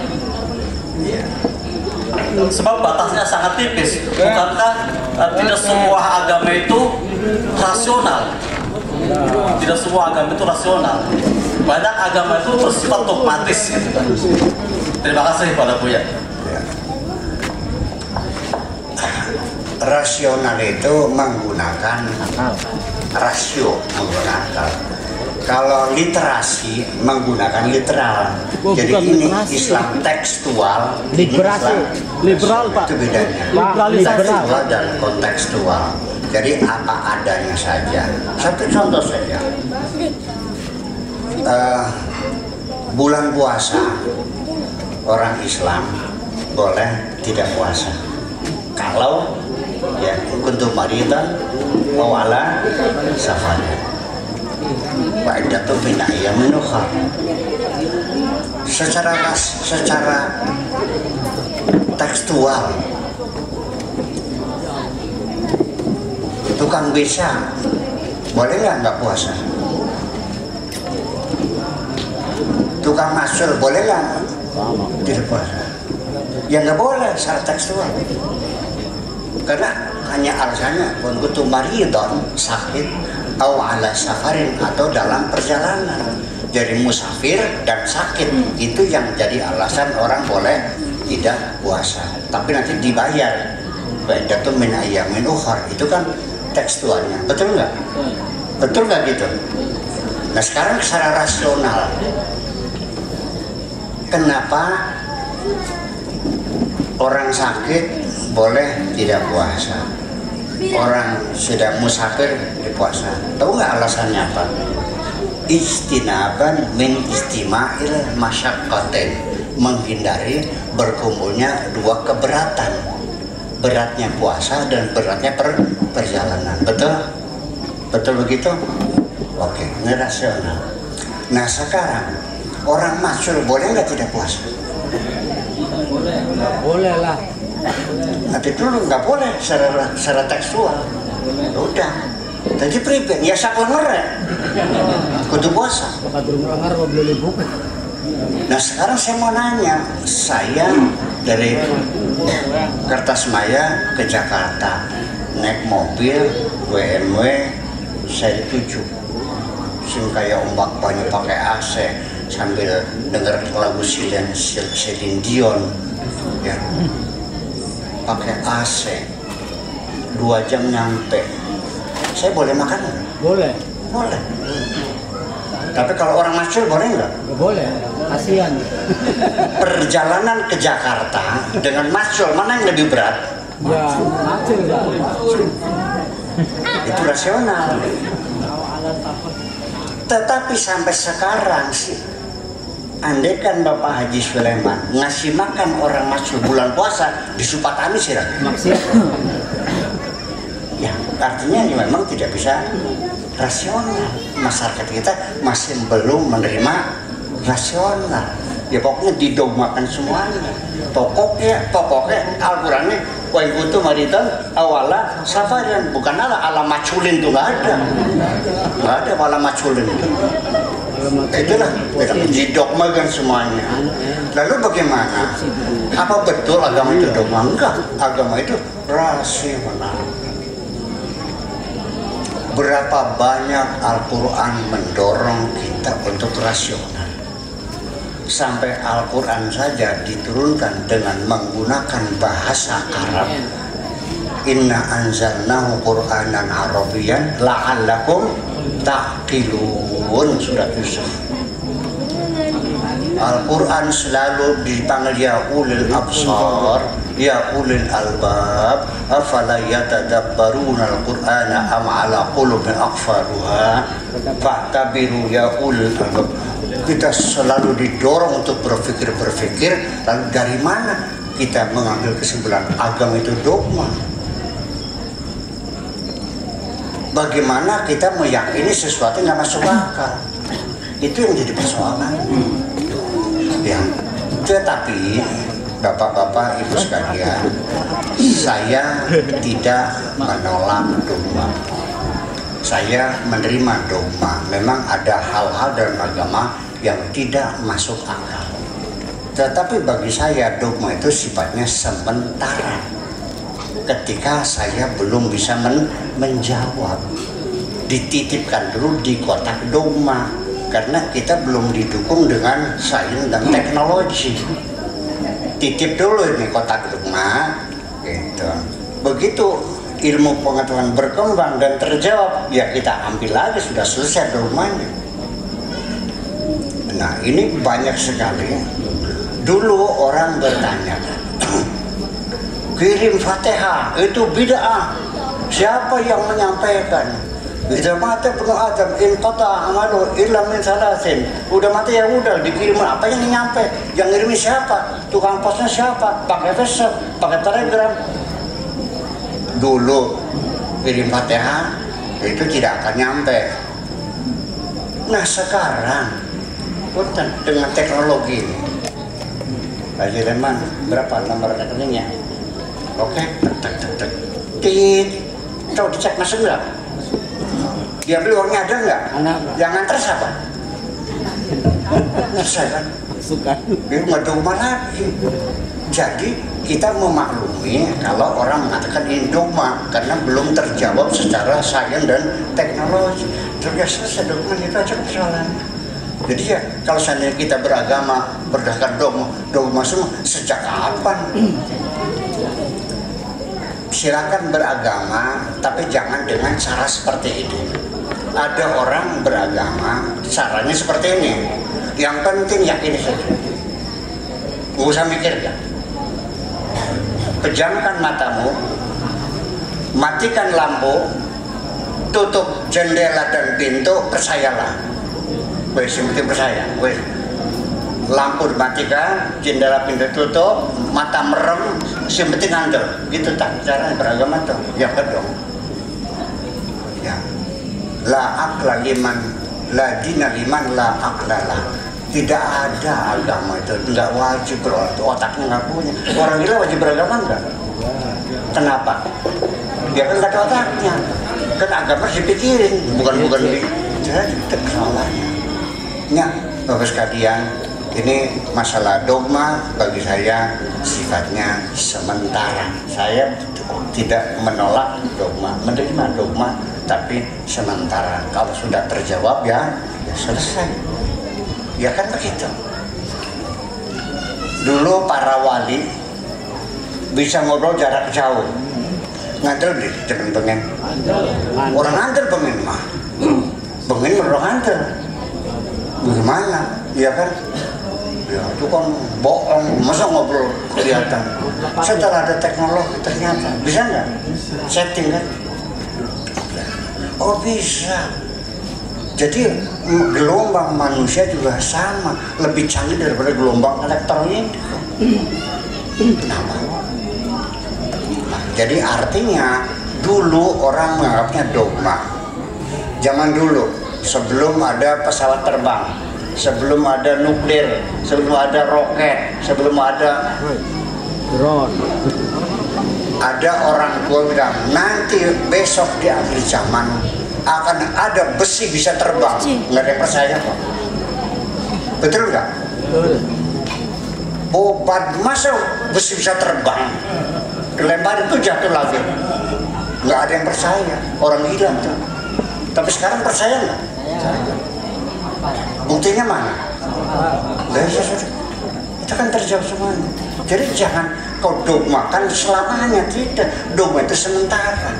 Sebab batasnya sangat tipis. Bukankah tidak semua agama itu rasional? Tidak semua agama itu rasional. Banyak agama itu bersifat dogmatis gitu kan. Terima kasih pada Buya. Rasional itu menggunakan rasio, menggunakan akal. Kalau literasi menggunakan literal. Jadi ini literasi. Islam tekstual, liberasi, liberal Pak. Itu bedanya. Tekstual dan kontekstual. Jadi apa adanya saja. Satu contoh saja. Bulan puasa orang Islam boleh tidak puasa. Kalau ya kuntum maridan aw ala safarin. Ba'datu min ayyamin ukhra. Secara tekstual, tukang beca boleh nggak puasa? Tukang masul boleh nggak tidak puasa? Ya nggak boleh secara tekstual, karena hanya alasannya kuntum maridan, sakit, atau ala safarin, atau dalam perjalanan. Jadi musafir dan sakit itu yang jadi alasan orang boleh tidak puasa, tapi nanti dibayar. Ba'datu min ayyamin ukhra, itu kan tekstualnya, betul nggak? Betul nggak gitu? Nah sekarang secara rasional, kenapa orang sakit boleh tidak puasa, orang sedang musafir dipuasa? Tahu nggak alasannya apa? Istinaban min istima'il masyaqqatain, menghindari berkumpulnya dua keberatan, beratnya puasa dan beratnya perjalanan. Betul? Betul begitu? Oke, ini rasional. Nah sekarang orang masyhur boleh nggak tidak puasa? Nggak boleh lah. Nanti dulu nggak boleh secara tekstual. Udah. Jadi pribadi ya sak lenger ya. Kudu puasa. Bakal turun lengar mau beli buku. Nah sekarang saya mau nanya, saya dari Kertasmaya ke Jakarta naik mobil BMW seri 7, sing kayak ombak banyak pakai AC sambil denger lagu Celine Dion, ya, pakai AC, 2 jam nyampe. Saya boleh makan nggak? Boleh. Boleh. Tapi kalau orang macul boleh nggak? Nggak boleh. Kasihan. Perjalanan ke Jakarta dengan macul mana yang lebih berat? Ya, macul ya. Itu rasional. Tetapi sampai sekarang sih, andaikan Bapak Haji Sulaiman ngasih makan orang macul bulan puasa di Supatami sih, Maksiat. ya artinya ya memang tidak bisa rasional. Masyarakat kita masih belum menerima rasional. Ya pokoknya didogmakan semuanya. Pokoknya Al-Qurannya wa in kuntum maridan awala safaran, bukan ala maculin tuh nggak ada wala maculin. Itulah didogmakan semuanya. Lalu bagaimana? Apa betul agama itu dogma? Enggak, agama itu rasional. Berapa banyak Al-Quran mendorong kita untuk rasional. Sampai Al-Quran saja diturunkan dengan menggunakan bahasa Arab. Inna anzalnahu Qur'anan Arabiyyan la'allakum ta'qilun, surat Yusuf. Al-Quran selalu dipanggil ya ulil absar, ya ulil albab, afala yatadabbaruna al-Qur'ana am ala qulubin aqfaluha fa'tabiru ya ulil albab. Kita selalu didorong untuk berpikir, lalu dari mana kita mengambil kesimpulan agama itu dogma? Bagaimana kita meyakini sesuatu yang nggak masuk akal? Itu yang jadi persoalan. Ya, tetapi Bapak-bapak, Ibu sekalian, saya tidak menolak dogma. Saya menerima dogma. Memang ada hal-hal dalam agama yang tidak masuk akal. Tetapi bagi saya dogma itu sifatnya sementara. Ketika saya belum bisa menjawab, dititipkan dulu di kotak dogma, karena kita belum didukung dengan sains dan teknologi. Titip dulu ini kotak dogma, gitu. Begitu ilmu pengetahuan berkembang dan terjawab, ya kita ambil lagi, sudah selesai dogmanya. Nah ini banyak sekali. Dulu orang bertanya, kirim Fatihah itu bid'ah, siapa yang menyampaikan? Idza mata ibnu Adam in qata amalu illa min salasin. Udah mati ya udah, dikirim apa yang nyampe? Yang ngirim siapa? Tukang posnya siapa? Pakai Facebook, pakai Telegram. Dulu kirim Fatihah itu tidak akan nyampe. Nah sekarang dengan teknologi ini, Haji Leman berapa nomor rekeningnya? Oke, coba dicek masuk nggak? Diambil uangnya ada nggak? Yang nganter siapa? Saya kan Suka. dia nggak ada rumah lagi. Jadi kita memaklumi kalau orang mengatakan ini dogma karena belum terjawab secara sains dan teknologi. Terbiasa dogma itu aja persoalannya. Jadi ya kalau seandainya kita beragama berdasarkan dogma semua, sejak kapan? Silakan beragama, tapi jangan dengan cara seperti ini. Ada orang beragama, caranya seperti ini. Yang penting yakini saja. Nggak usah mikir ya. Pejamkan matamu, matikan lampu, tutup jendela dan pintu, percayalah. Wes, yang penting percaya. Wes, lampu dimatikan, jendela pintu tutup, mata merem, yang penting andel. Gitu tak cara beragama tuh. Ya kedong. Ya. La akla liman, la dina liman, la aklalah. Tidak ada agama itu, nggak wajib kalau otaknya nggak punya. Orang gila wajib beragama nggak? Kenapa? Dia kan nggak ada otaknya. Kan agama harus dipikirin, bukan di. Jadi itu kesalahannya. Ya, Bapak sekalian, ini masalah dogma bagi saya sifatnya sementara. Saya tidak menolak dogma, menerima dogma, tapi sementara. Kalau sudah terjawab ya selesai. Ya kan begitu. Dulu para wali bisa ngobrol jarak jauh. Ngantel deh, jangan pengen. Orang ngantel pengen mah. Pengen orang ngantel. Bagaimana? Iya kan? Ya itu kan bohong. Masa ngobrol kelihatan? Setelah ada teknologi ternyata bisa nggak? Setting kan? Oh bisa. Jadi gelombang manusia juga sama, lebih canggih daripada gelombang elektronik. Kenapa? Nah, jadi artinya dulu orang menganggapnya dogma. Zaman dulu, sebelum ada pesawat terbang, sebelum ada nuklir, sebelum ada roket, sebelum ada drone. Ada orang tua bilang nanti besok di akhir zaman akan ada besi bisa terbang, nggak ada yang percaya kok. Betul nggak? Betul. Obat masa besi bisa terbang, dilempar itu jatuh lagi, nggak ada yang percaya, orang gila tuh. Tapi sekarang percaya nggak? Buktinya mana? Itu kan terjawab semuanya. Jadi jangan kau dogmakan selamanya, tidak. Dogma itu sementara,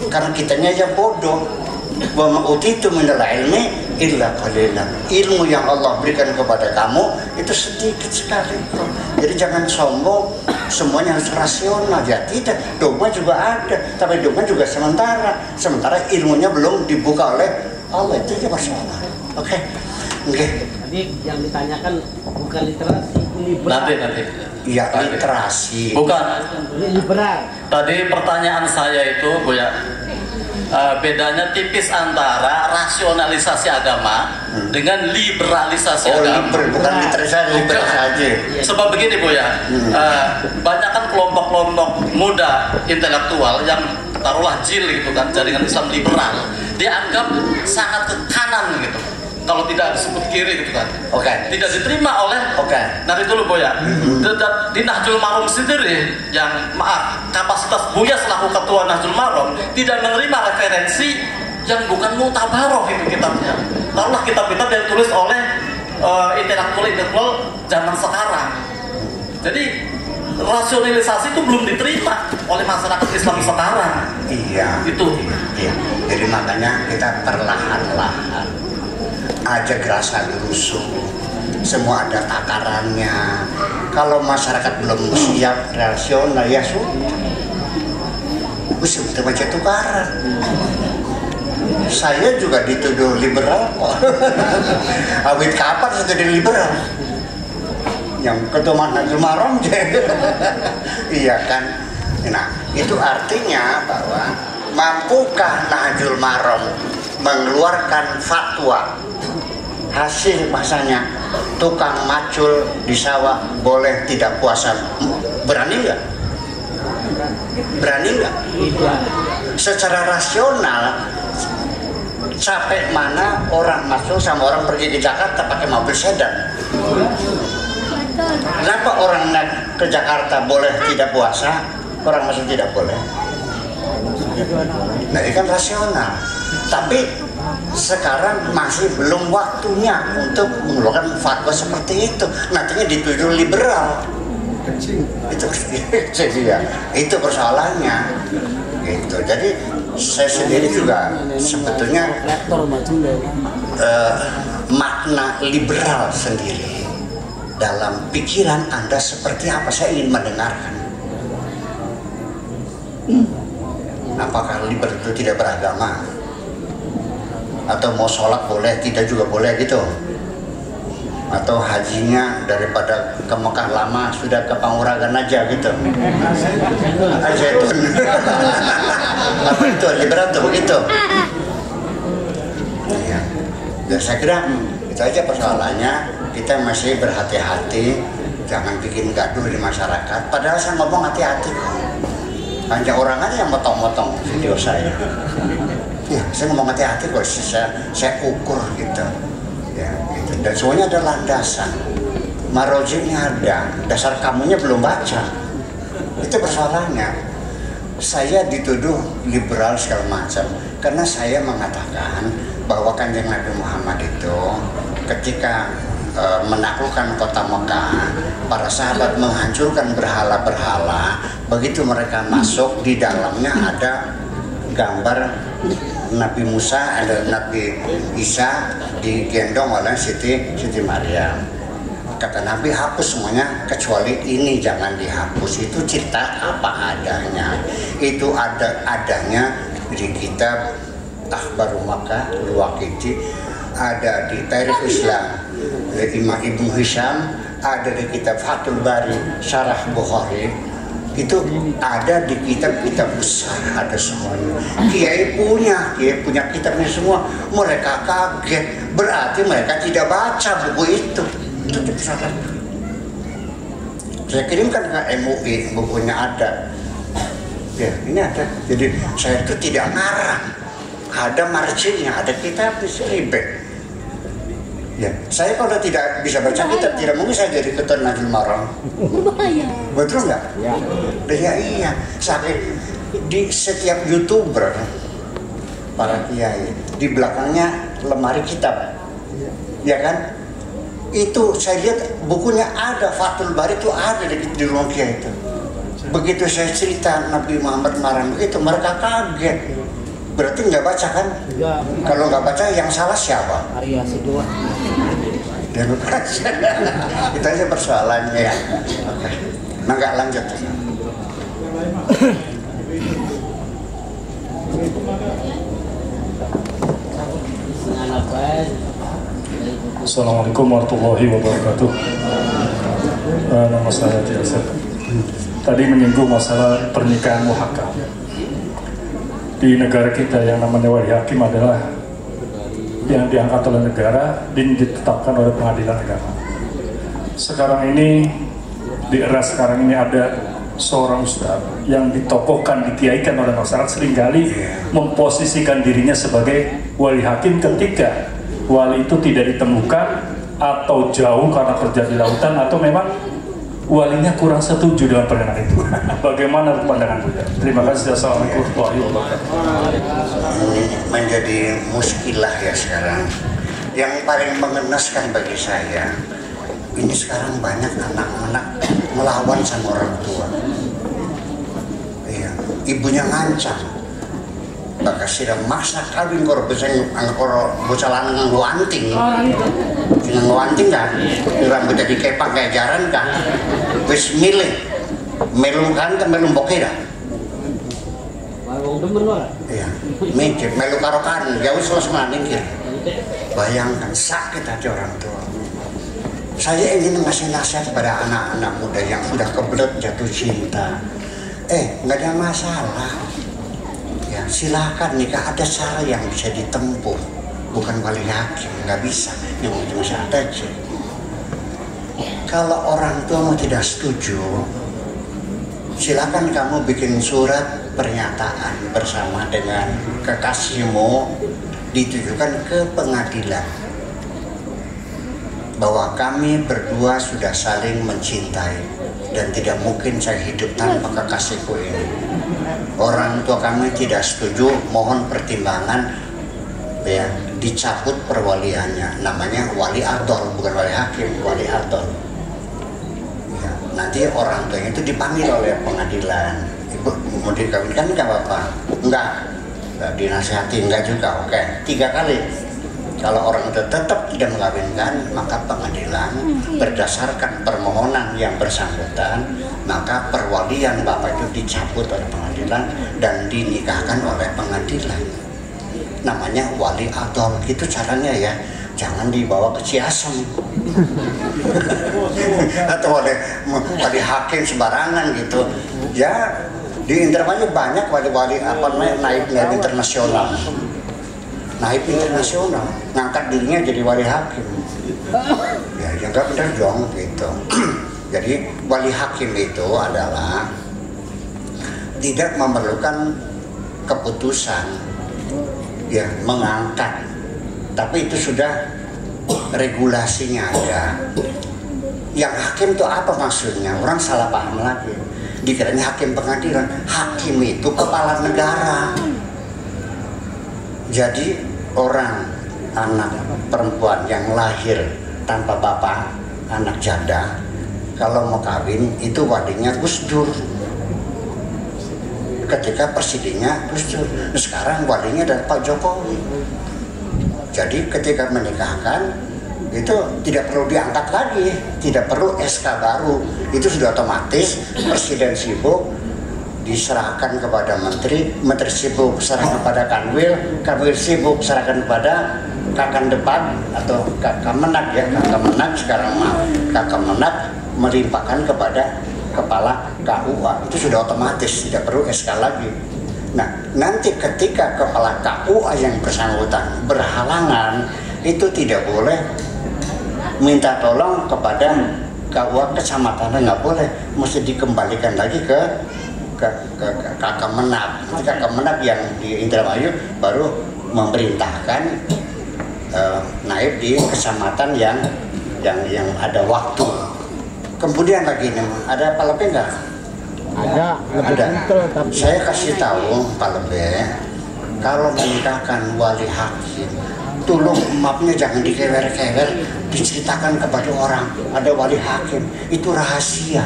karena kitanya aja bodoh. Wa ma utitu minal ilmi illa qalila. Ilmu yang Allah berikan kepada kamu itu sedikit sekali. Jadi jangan sombong semuanya harus rasional. Ya tidak, dogma juga ada, tapi dogma juga sementara. Sementara ilmunya belum dibuka oleh Allah, itu aja persoalan. Oke. Tadi yang ditanyakan bukan literasi, liberal. Nanti. Iya, literasi. Bukan. Liberal. Tadi pertanyaan saya itu, Bu ya, bedanya tipis antara rasionalisasi agama dengan liberalisasi agama. Bukan literasi, liberalisasi. Sebab begini Bu ya, banyak kan kelompok-kelompok muda intelektual yang taruhlah JIL gitu kan, jaringan Islam liberal, dianggap sangat ke kanan gitu. Kalau tidak disebut kiri gitu kan, tidak diterima oleh. Nanti dulu Bu ya, di Nahdlatul Marom sendiri, yang kapasitas Buya selaku ketua Nahdlatul Marom tidak menerima referensi yang bukan mutabaroh itu kitabnya. Taruhlah kitab-kitab yang ditulis oleh intelektual zaman sekarang. Jadi rasionalisasi itu belum diterima oleh masyarakat Islam sekarang. Iya. Itu. Iya. Jadi makanya kita perlahan-lahan aja gerasa gerusu, semua ada takarannya. Kalau masyarakat belum siap rasional ya sudah, mesti baca tukaran. Saya juga dituduh liberal kok. Awit kapan saya jadi liberal? Yang ketua Nahdlatul Marom. Iya kan? Nah, itu artinya bahwa mampukah Nahdlatul Marom mengeluarkan fatwa hasil masanya tukang macul di sawah boleh tidak puasa? Berani nggak? Berani nggak? Secara rasional, capek mana orang masuk sama orang pergi ke Jakarta pakai mobil sedan? Kenapa orang naik ke Jakarta boleh tidak puasa, orang masuk tidak boleh? Nah ini kan rasional. Tapi sekarang masih belum waktunya untuk mengeluarkan fatwa seperti itu. Nantinya dituduh liberal. Itu persoalannya. Gitu. Jadi saya sendiri juga sebetulnya makna liberal sendiri dalam pikiran Anda seperti apa, saya ingin mendengarkan. Apakah liberal itu tidak beragama? Atau mau sholat boleh, tidak juga boleh gitu? Atau hajinya daripada ke Mekah lama sudah ke Panguragan aja gitu? Aja itu. Apa itu liberal tuh begitu? Ya, saya kira itu Itu aja persoalannya, kita masih berhati-hati, jangan bikin gaduh di masyarakat. Padahal saya ngomong hati-hati kok. Hanya orang aja yang motong-motong video saya. Ya, saya ngomong hati-hati kok, saya ukur gitu. Ya, gitu. Dan semuanya ada landasan. Marojiknya ada, dasar kamunya belum baca. Itu persoalannya. Saya dituduh liberal segala macam karena saya mengatakan bahwa Kanjeng Nabi Muhammad itu ketika menaklukkan kota Mekah, para sahabat menghancurkan berhala-berhala. Begitu mereka masuk, di dalamnya ada gambar Nabi Musa, ada Nabi Isa digendong oleh Siti Maryam. Kata Nabi, hapus semuanya kecuali ini jangan dihapus. Itu cerita apa adanya. Itu adanya di kitab Akhbaru Makkah Al-Waqidi, ada di Tarikh Islam Imam Ibnu Hisham, ada di kitab Fathul Bari Syarah Bukhari. Itu ada di kitab-kitab besar, ada semuanya. Kiai punya kitabnya semua. Mereka kaget, berarti mereka tidak baca buku itu. Itu kesalahan. Saya kirimkan ke MUI, bukunya ada. Ya, ini ada. Jadi saya itu tidak ngarang. Ada marjinya, ada kitab di sini. Ya, saya kalau tidak bisa baca kitab, tidak mungkin saya jadi ketua Najul Maram. Berbahaya. Betul nggak? Ya. Iya. Sampai di setiap YouTuber, para kiai, di belakangnya lemari kitab. Ya kan? Itu saya lihat bukunya ada, Fathul Bari itu ada di ruang kiai itu. Begitu saya cerita Nabi Muhammad marah begitu, mereka kaget. Berarti nggak baca kan? Ya. Kalau nggak baca yang salah siapa? Arya Sidua. Dan itu aja persoalannya ya. Oke. Nah nggak lanjut. Assalamualaikum warahmatullahi wabarakatuh. Nama saya Jasad. Tadi menyinggung masalah pernikahan muhakam. Di negara kita yang namanya wali hakim adalah yang diangkat oleh negara dan ditetapkan oleh pengadilan agama. Sekarang ini, di era sekarang ini ada seorang ustaz yang ditokohkan, dikiaikan oleh masyarakat, seringkali memposisikan dirinya sebagai wali hakim ketika wali itu tidak ditemukan atau jauh karena kerja di lautan, atau memang walinya kurang setuju dengan pandangan itu. Bagaimana pandangan Buya? Terima kasih. Assalamualaikum warahmatullahi wabarakatuh. Menjadi muskilah ya sekarang. Yang paling mengenaskan bagi saya, ini sekarang banyak anak-anak melawan sama orang tua. Iya, ibunya ngancam. Bakal sira maksa kawin karo bocah lanang nganggo anting. Nganggo anting kan? Rambutnya dikepak kayak jaran kan? Wis milih melu kan melu mboke dah. Wong demen wae. Iya, mikir melu karo kan, ya wis langsung mikir. Bayangkan sakit hati orang tua. Saya ingin ngasih nasihat kepada anak-anak muda yang sudah kebelet jatuh cinta. Nggak ada masalah. Ya, silakan nikah, ada cara yang bisa ditempuh, bukan wali hakim, nggak bisa, yang cuma syarat aja. Kalau orang tua mau tidak setuju, silakan kamu bikin surat pernyataan bersama dengan kekasihmu, ditujukan ke pengadilan bahwa kami berdua sudah saling mencintai dan tidak mungkin saya hidup tanpa kekasihku ini. Orang tua kami tidak setuju, mohon pertimbangan ya, dicabut perwaliannya. Namanya wali adol, bukan wali hakim, wali adol. Ya, nanti orang tuanya itu dipanggil oleh pengadilan. Ibu mau dikawinkan nggak apa-apa? Enggak. Dinasihati enggak juga, oke. 3 kali. Kalau orang itu tetap tidak mengawinkan, maka pengadilan berdasarkan permohonan yang bersangkutan, maka perwalian bapak itu dicabut oleh pengadilan dan dinikahkan oleh pengadilan. Namanya wali adol, gitu caranya ya. Jangan dibawa ke Ciasem atau oleh hakim sembarangan gitu. Ya di internalnya banyak wali-wali naib internasional. Naib internasional ngangkat dirinya jadi wali hakim. Ya nggak benar dong gitu. Jadi wali hakim itu adalah tidak memerlukan keputusan ya mengangkat, tapi itu sudah regulasinya ada. Yang hakim itu apa maksudnya? Orang salah paham lagi. Dikiranya hakim pengadilan. Hakim itu kepala negara. Jadi orang anak perempuan yang lahir tanpa bapak, anak janda, kalau mau kawin itu walinya Gus Dur. Ketika presidennya Gus Dur. Sekarang walinya adalah Pak Jokowi. Jadi ketika menikahkan itu tidak perlu diangkat lagi, tidak perlu SK baru, itu sudah otomatis. Presiden sibuk diserahkan kepada menteri, menteri sibuk serahkan kepada kanwil, kanwil sibuk serahkan kepada kakan depan atau kakamenak ya, kakamenak sekarang mah kakamenak melimpahkan kepada kepala KUA. Itu sudah otomatis, tidak perlu SK lagi. Nah, nanti ketika kepala KUA yang bersangkutan berhalangan, itu tidak boleh minta tolong kepada KUA kecamatan, nggak boleh, mesti dikembalikan lagi ke Kakamenak. Nanti Kakamenak yang di Indramayu baru memerintahkan naib di kecamatan yang ada waktu. Kemudian lagi nih, ada apa lebih nggak? Ada. Tapi saya kasih tahu Pak Lebih, kalau menikahkan wali hakim, tolong maafnya jangan dikewer-kewer, diceritakan kepada orang ada wali hakim, itu rahasia.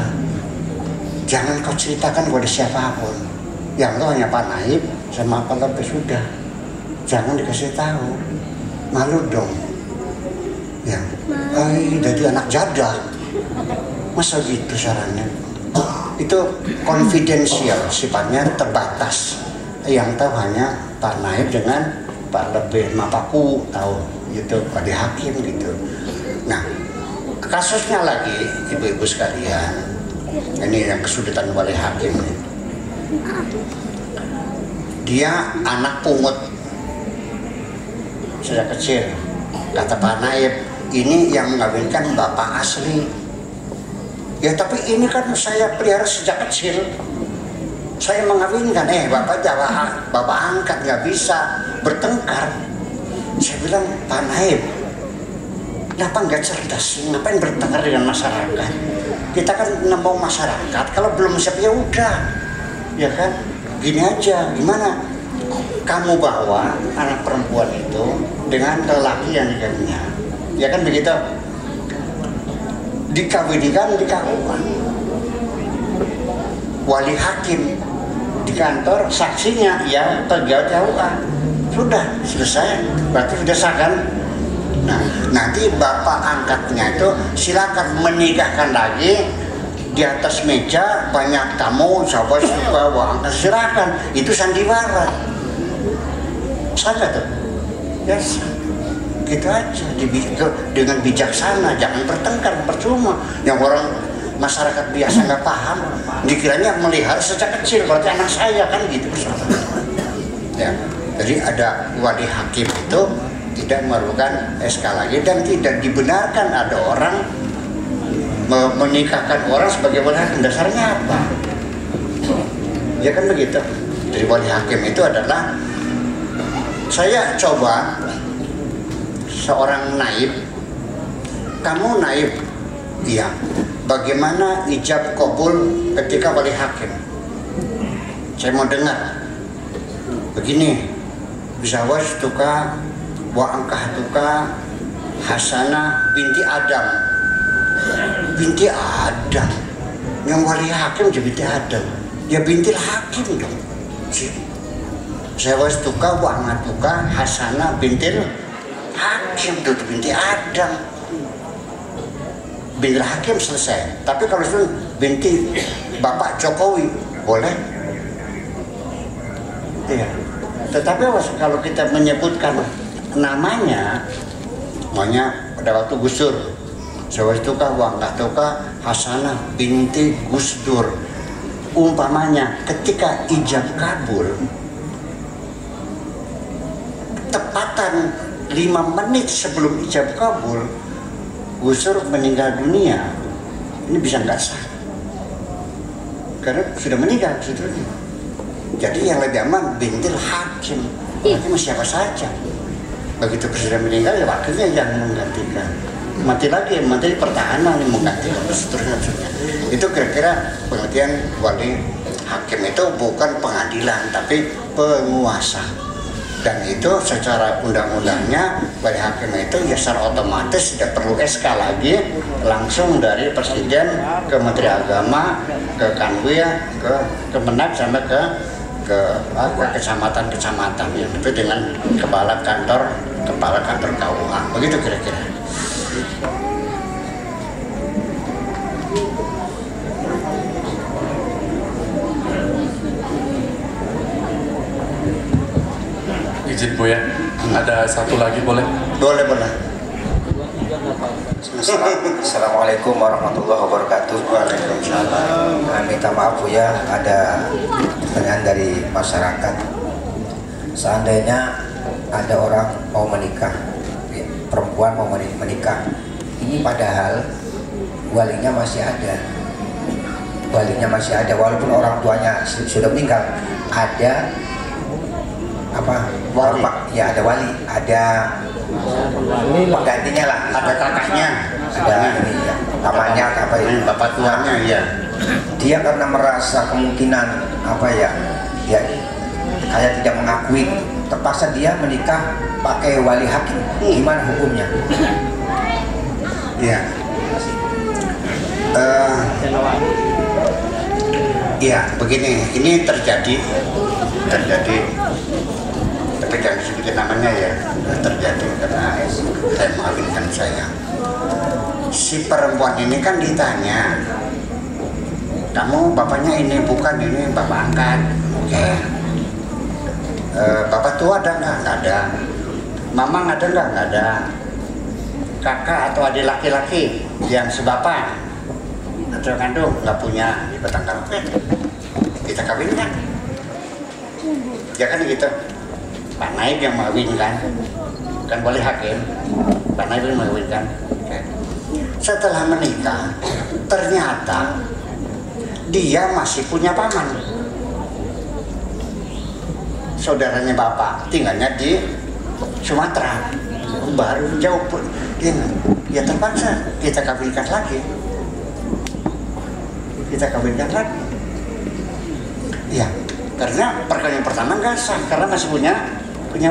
Jangan kau ceritakan kepada siapapun. Yang tahu hanya Pak Naib sama Pak Lebih sudah. Jangan dikasih tahu, malu dong. Ya, jadi anak jadah, masa gitu caranya? Itu konfidensial, sifatnya terbatas. Yang tahu hanya Pak Naib dengan Pak Lebih, Mapaku tahu gitu, Pak Hakim gitu. Nah, kasusnya lagi ibu-ibu sekalian, ini yang kesulitan wali hakim nih. Dia anak pungut sejak kecil. Kata Pak Naib, ini yang mengawinkan bapak asli. Ya tapi ini kan saya pelihara sejak kecil. Saya mengawinkan, bapak bapak angkat nggak bisa bertengkar. Saya bilang, Pak Naib, kenapa nggak cerdas sih? Ngapain bertengkar dengan masyarakat? Kita kan nembong masyarakat, kalau belum siap ya udah, ya kan? Gini aja, gimana? Kamu bawa anak perempuan itu dengan lelaki yang dikawinnya, ya kan begitu? Dikawinkan di KUA, wali hakim di kantor, saksinya ya pegawai KUA, sudah selesai, berarti sudah sah kan? Nah, nanti bapak angkatnya itu silakan menikahkan lagi di atas meja, banyak tamu, siapa suka angkat silakan, itu sandiwara, saja tuh, ya. Gitu aja, dengan bijaksana, jangan bertengkar, percuma. Yang orang masyarakat biasa nggak paham, dikiranya melihara sejak kecil, berarti anak saya kan gitu. Ya, jadi ada wali hakim itu tidak memerlukan SK lagi dan tidak dibenarkan ada orang menikahkan orang sebagai wali hakim. Dasarnya apa? Ya kan begitu. Jadi wali hakim itu adalah, saya coba seorang naib, kamu naib, iya. Bagaimana ijab kabul ketika wali hakim? Saya mau dengar. Begini, zawaj tuka wa angkah tuka Hasanah binti Adam. Binti Adam, yang wali hakim jadi binti Adam, ya binti hakim dong. Zawaj tuka wa angkah tuka Hasanah binti hakim, tuh binti Adam. Binti hakim selesai. Tapi kalau itu binti Bapak Jokowi boleh. Iya. Tetapi kalau kita menyebutkan namanya, maunya pada waktu Gus Dur, Jawa itu kah Wangkah Toka Hasanah binti Gus Dur. Umpamanya ketika ijab kabul, tepatan 5 menit sebelum ijab kabul, Gus Dur meninggal dunia, ini bisa nggak sah karena sudah meninggal Gus Dur. Jadi yang lebih aman bintil hakim, hakim siapa saja. Begitu presiden meninggal ya wakilnya yang menggantikan. Mati lagi menteri pertahanan yang mengganti, seterusnya. Itu kira-kira pengertian wali hakim itu bukan pengadilan tapi penguasa. Dan itu secara undang-undangnya wali hakim itu ya secara otomatis tidak perlu SK lagi, langsung dari presiden ke menteri agama, ke kanwil, ke Kemenak sampai ke kecamatan-kecamatan yang itu dengan kepala kantor KUA. Begitu kira-kira. Izin Bu ya, ada satu lagi boleh? Boleh. Assalamualaikum warahmatullahi wabarakatuh. Waalaikumsalam. Minta maaf Bu ya, ada pertanyaan dari masyarakat. Seandainya ada orang mau menikah, perempuan mau menikah, ini padahal walinya masih ada. Walaupun orang tuanya sudah meninggal, ada apa? Wali. Ya ada wali, ada penggantinya lah, Ada kakaknya, ada ini ya, pamannya apa ini, bapak tuanya ya. dia karena merasa kemungkinan apa ya, dia kayak tidak mengakui, terpaksa dia menikah pakai wali hakim. Gimana hukumnya? Ya. Ya begini, ini terjadi tapi jangan disebutin namanya ya, terjadi karena saya mengawinkan saya. Si perempuan ini kan ditanya, kamu bapaknya ini, bukan ini bapak angkat. Oke. Bapak tua ada nggak? Nggak ada. Mamang ada nggak? Nggak ada. Kakak atau adik laki-laki yang sebapak atau kandung nggak punya, di Batangkar. Oke, kita kawinkan. Ya kan gitu. Pak Naib yang mengawinkan, kan boleh hakim. Pak Naib yang mengawinkan. Oke. Setelah menikah, ternyata dia masih punya paman. Saudaranya bapak, tinggalnya di Sumatera. Baru jauh pun, dia terpaksa kita kawinkan lagi. Ya, karena perkawin pertama nggak sah, karena masih punya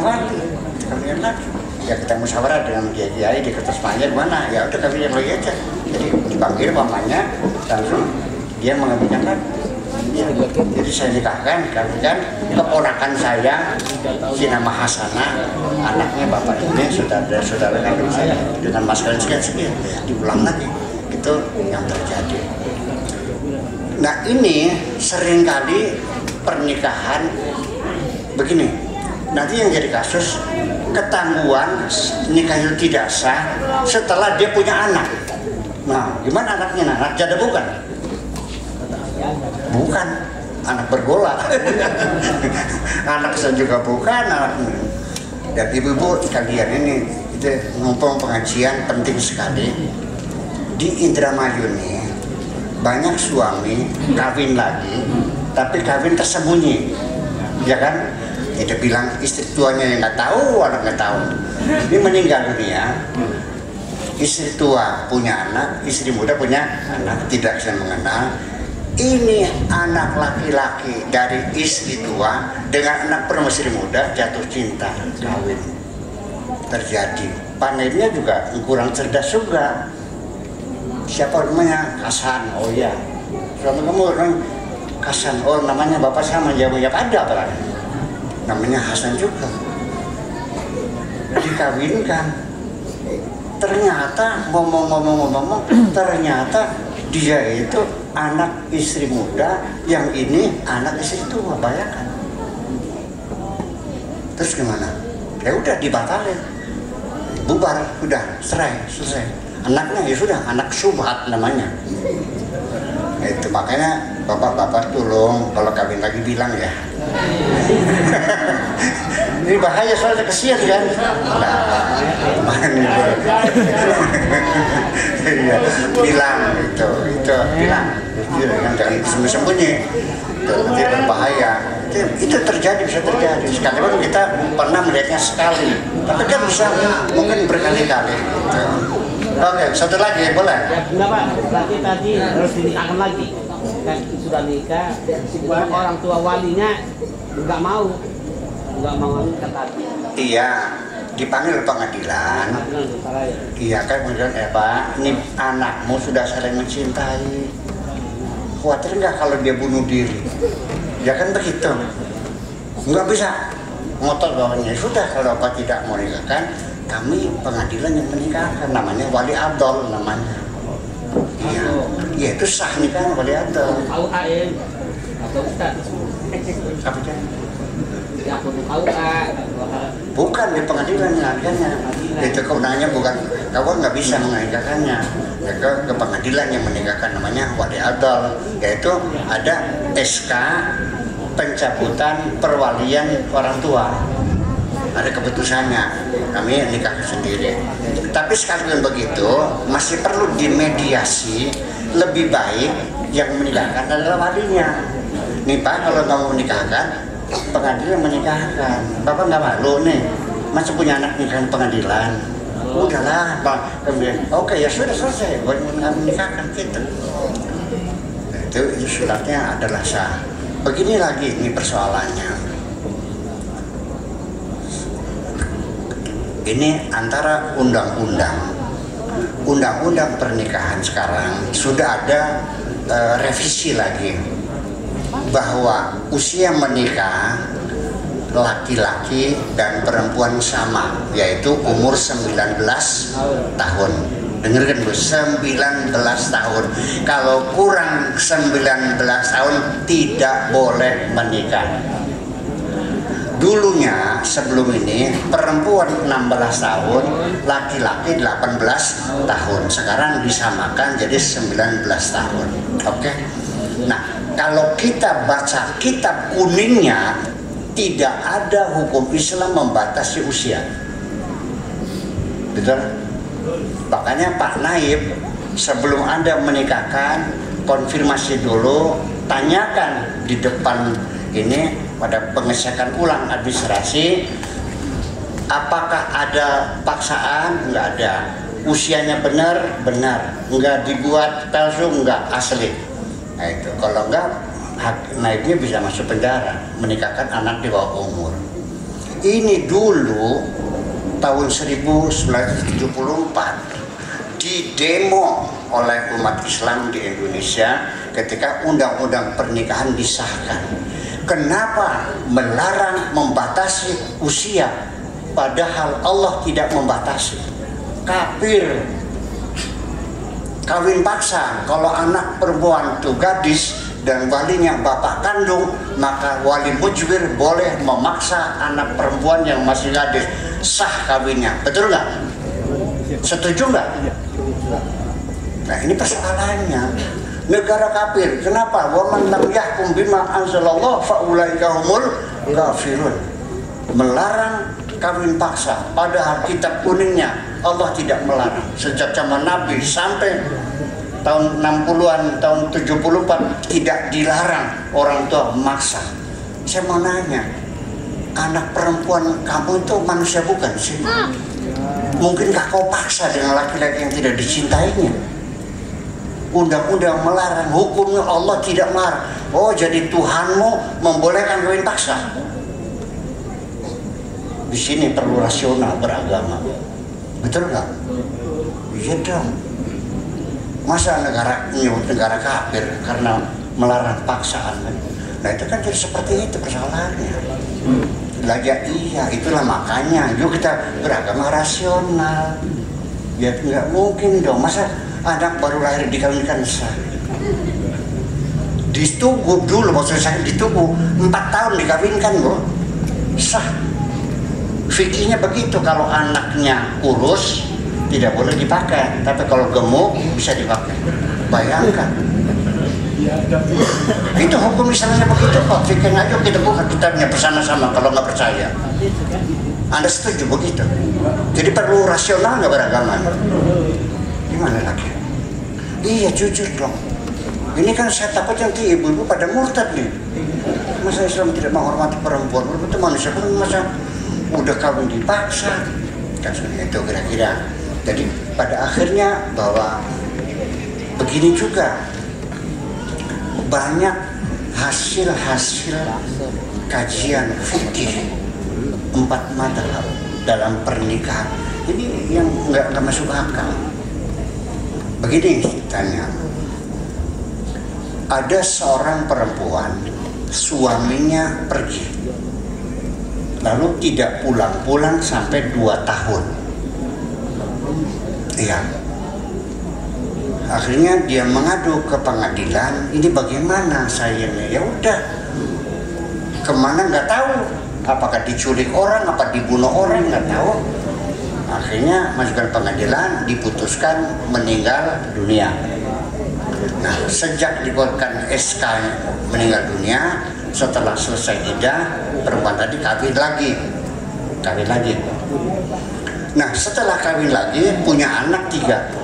wali. Kita kawinkan lagi. Ya kita musyawarah dengan kiai di kertas panjang mana, ya udah kawinkan lagi aja. Jadi dipanggil pamannya, langsung dia mengawinkan lagi. Ya, jadi saya nikahkan, kawinkan keponakan saya, si nama Hasanah, anaknya bapak ini, saudara kandung saya, dengan mas kalian sekian, diulang lagi. Itu yang terjadi. Nah ini seringkali pernikahan begini, nanti yang jadi kasus ketangguhan nikah itu tidak sah setelah dia punya anak. Nah gimana anaknya? Anak janda bukan? Bukan, anak bergola. Anak saya juga bukan, anak. Dan ibu-ibu sekalian ini, itu mumpung pengajian penting sekali. Di Indramayu ini banyak suami kawin lagi, tapi kawin tersembunyi, ya kan? Tidak bilang istri tuanya yang nggak tahu, anak nggak tahu. Ini meninggal dunia, istri tua punya anak, istri muda punya anak, tidak bisa mengenal. Ini anak laki-laki dari istri tua dengan anak perempuan istri muda jatuh cinta, kawin. Terjadi. Panennya juga kurang cerdas juga. Siapa namanya? Hasan. Oh iya. Suami kamu orang Hasan. Oh namanya bapak sama jawab ada apa? Namanya Hasan juga. Dikawinkan. Ternyata ngomong-ngomong ternyata dia itu anak istri muda, yang ini anak istri tua, bayangkan. Terus gimana? Ya udah dibatalin, bubar, udah selesai. Anaknya ya sudah, anak subhat namanya. Itu makanya bapak-bapak tolong kalau kawin lagi bilang ya. Ini bahaya soalnya kesian kan. Iya, bilang itu bilang jangan sembunyi-sembunyi. Itu nanti berbahaya. Itu terjadi, bisa terjadi. Sekalipun kita pernah melihatnya sekali, tapi kan bisa mungkin berkali-kali. Gitu. Oke, satu lagi boleh? Enggak Pak, berarti tadi harus dinikahkan lagi. Kan sudah nikah, orang tua walinya nggak mau nikah tadi. Iya, dipanggil pengadilan. Iya kan, kemudian Pak, ini anakmu sudah saling mencintai. Khawatir nggak kalau dia bunuh diri? Ya kan begitu. Nggak bisa ngotot bawahnya. Sudah, kalau Bapak tidak mau nikahkan, kami pengadilan yang menikahkan. Namanya wali abdol namanya. Iya, ya itu sah nikah wali abdol. Atau Ustaz? Apa itu? Ya aku KUA. Bukan di pengadilan menikahkannya. Itu kewenangannya bukan. Kau nggak bisa menikahkannya. Ya, ke pengadilan yang menikahkan namanya wali abdol. Yaitu ada SK pencabutan perwalian orang tua. Ada keputusannya, kami nikah sendiri. Tapi sekalipun begitu, masih perlu dimediasi. Lebih baik yang menikahkan adalah walinya. Nih Pak, kalau nggak mau menikahkan, pengadilan menikahkan. Bapak nggak malu nih, masih punya anak nikahan pengadilan. Udahlah, Pak. Oke, ya sudah selesai, buat menikahkan gitu. Itu suratnya adalah sah. Begini lagi ini persoalannya. Ini antara undang-undang pernikahan sekarang sudah ada revisi lagi bahwa usia menikah laki-laki dan perempuan sama, yaitu umur 19 tahun. Dengarkan Bu, 19 tahun. Kalau kurang 19 tahun tidak boleh menikah. Dulunya sebelum ini perempuan 16 tahun, laki-laki 18 tahun. Sekarang disamakan jadi 19 tahun. Oke. Nah, kalau kita baca kitab kuningnya, tidak ada hukum Islam membatasi usia. Betul? Makanya Pak Naib sebelum Anda menikahkan, konfirmasi dulu, tanyakan di depan ini pada pengecekan ulang administrasi, apakah ada paksaan? Nggak ada. Usianya benar, nggak dibuat palsu, nggak asli. Nah itu, kalau nggak, naibnya bisa masuk penjara, menikahkan anak di bawah umur. Ini dulu tahun 1974 didemo oleh umat Islam di Indonesia ketika undang-undang pernikahan disahkan. Kenapa melarang, membatasi usia, padahal Allah tidak membatasi? Kafir, kawin paksa. Kalau anak perempuan itu gadis dan walinya bapak kandung, maka wali mujbir boleh memaksa anak perempuan yang masih gadis, sah kawinnya. Betul nggak? Setuju nggak? Nah ini persoalannya. Negara kafir, kenapa? Wa man lam yahkum bima anzalallah fa ulaika humul kafirun. Melarang kawin paksa, padahal kitab kuningnya Allah tidak melarang. Sejak zaman Nabi sampai tahun 60-an, tahun 74 tidak dilarang orang tua memaksa. Saya mau nanya, anak perempuan kamu itu manusia bukan sih? Mungkinkah kau paksa dengan laki-laki yang tidak dicintainya? Undang-undang melarang, hukumnya Allah tidak melarang. Oh, jadi Tuhanmu membolehkan kawin paksa? Di sini perlu rasional beragama. Betul nggak? Iya dong. Masa negara kafir karena melarang paksaan? Nah itu kan jadi seperti itu persoalannya. Belajar iya, itulah makanya yuk kita beragama rasional. Ya nggak mungkin dong, masa anak baru lahir dikawinkan sah? Ditunggu dulu, maksud saya ditunggu 4 tahun dikawinkan bro, sah. Fikihnya begitu, kalau anaknya kurus tidak boleh dipakai, tapi kalau gemuk bisa dipakai. Bayangkan, Itu hukum Islamnya begitu kok. Fikih aja kita buka kitabnya bersama sama kalau nggak percaya. Anda setuju begitu? Jadi perlu rasional nggak beragama? Gimana lagi? Iya jujur dong. Ini kan saya takut nanti ibu-ibu pada murtad nih. Masa Islam tidak menghormati perempuan? Itu manusia kan masa udah kawin dipaksa? Kan itu kira-kira. Jadi pada akhirnya bahwa begini juga banyak hasil-hasil kajian fikih 4 mazhab dalam pernikahan ini yang nggak masuk akal. Begini ceritanya, ada seorang perempuan suaminya pergi lalu tidak pulang-pulang sampai 2 tahun. Iya. Akhirnya dia mengadu ke pengadilan, ini bagaimana sayangnya? Ya udah, kemana nggak tahu, apakah diculik orang, apa dibunuh orang nggak tahu. Akhirnya masukkan pengadilan, diputuskan meninggal dunia. Nah, sejak dikeluarkan SK meninggal dunia, setelah selesai iddah, perempuan tadi kawin lagi. Nah, setelah kawin lagi punya anak 3.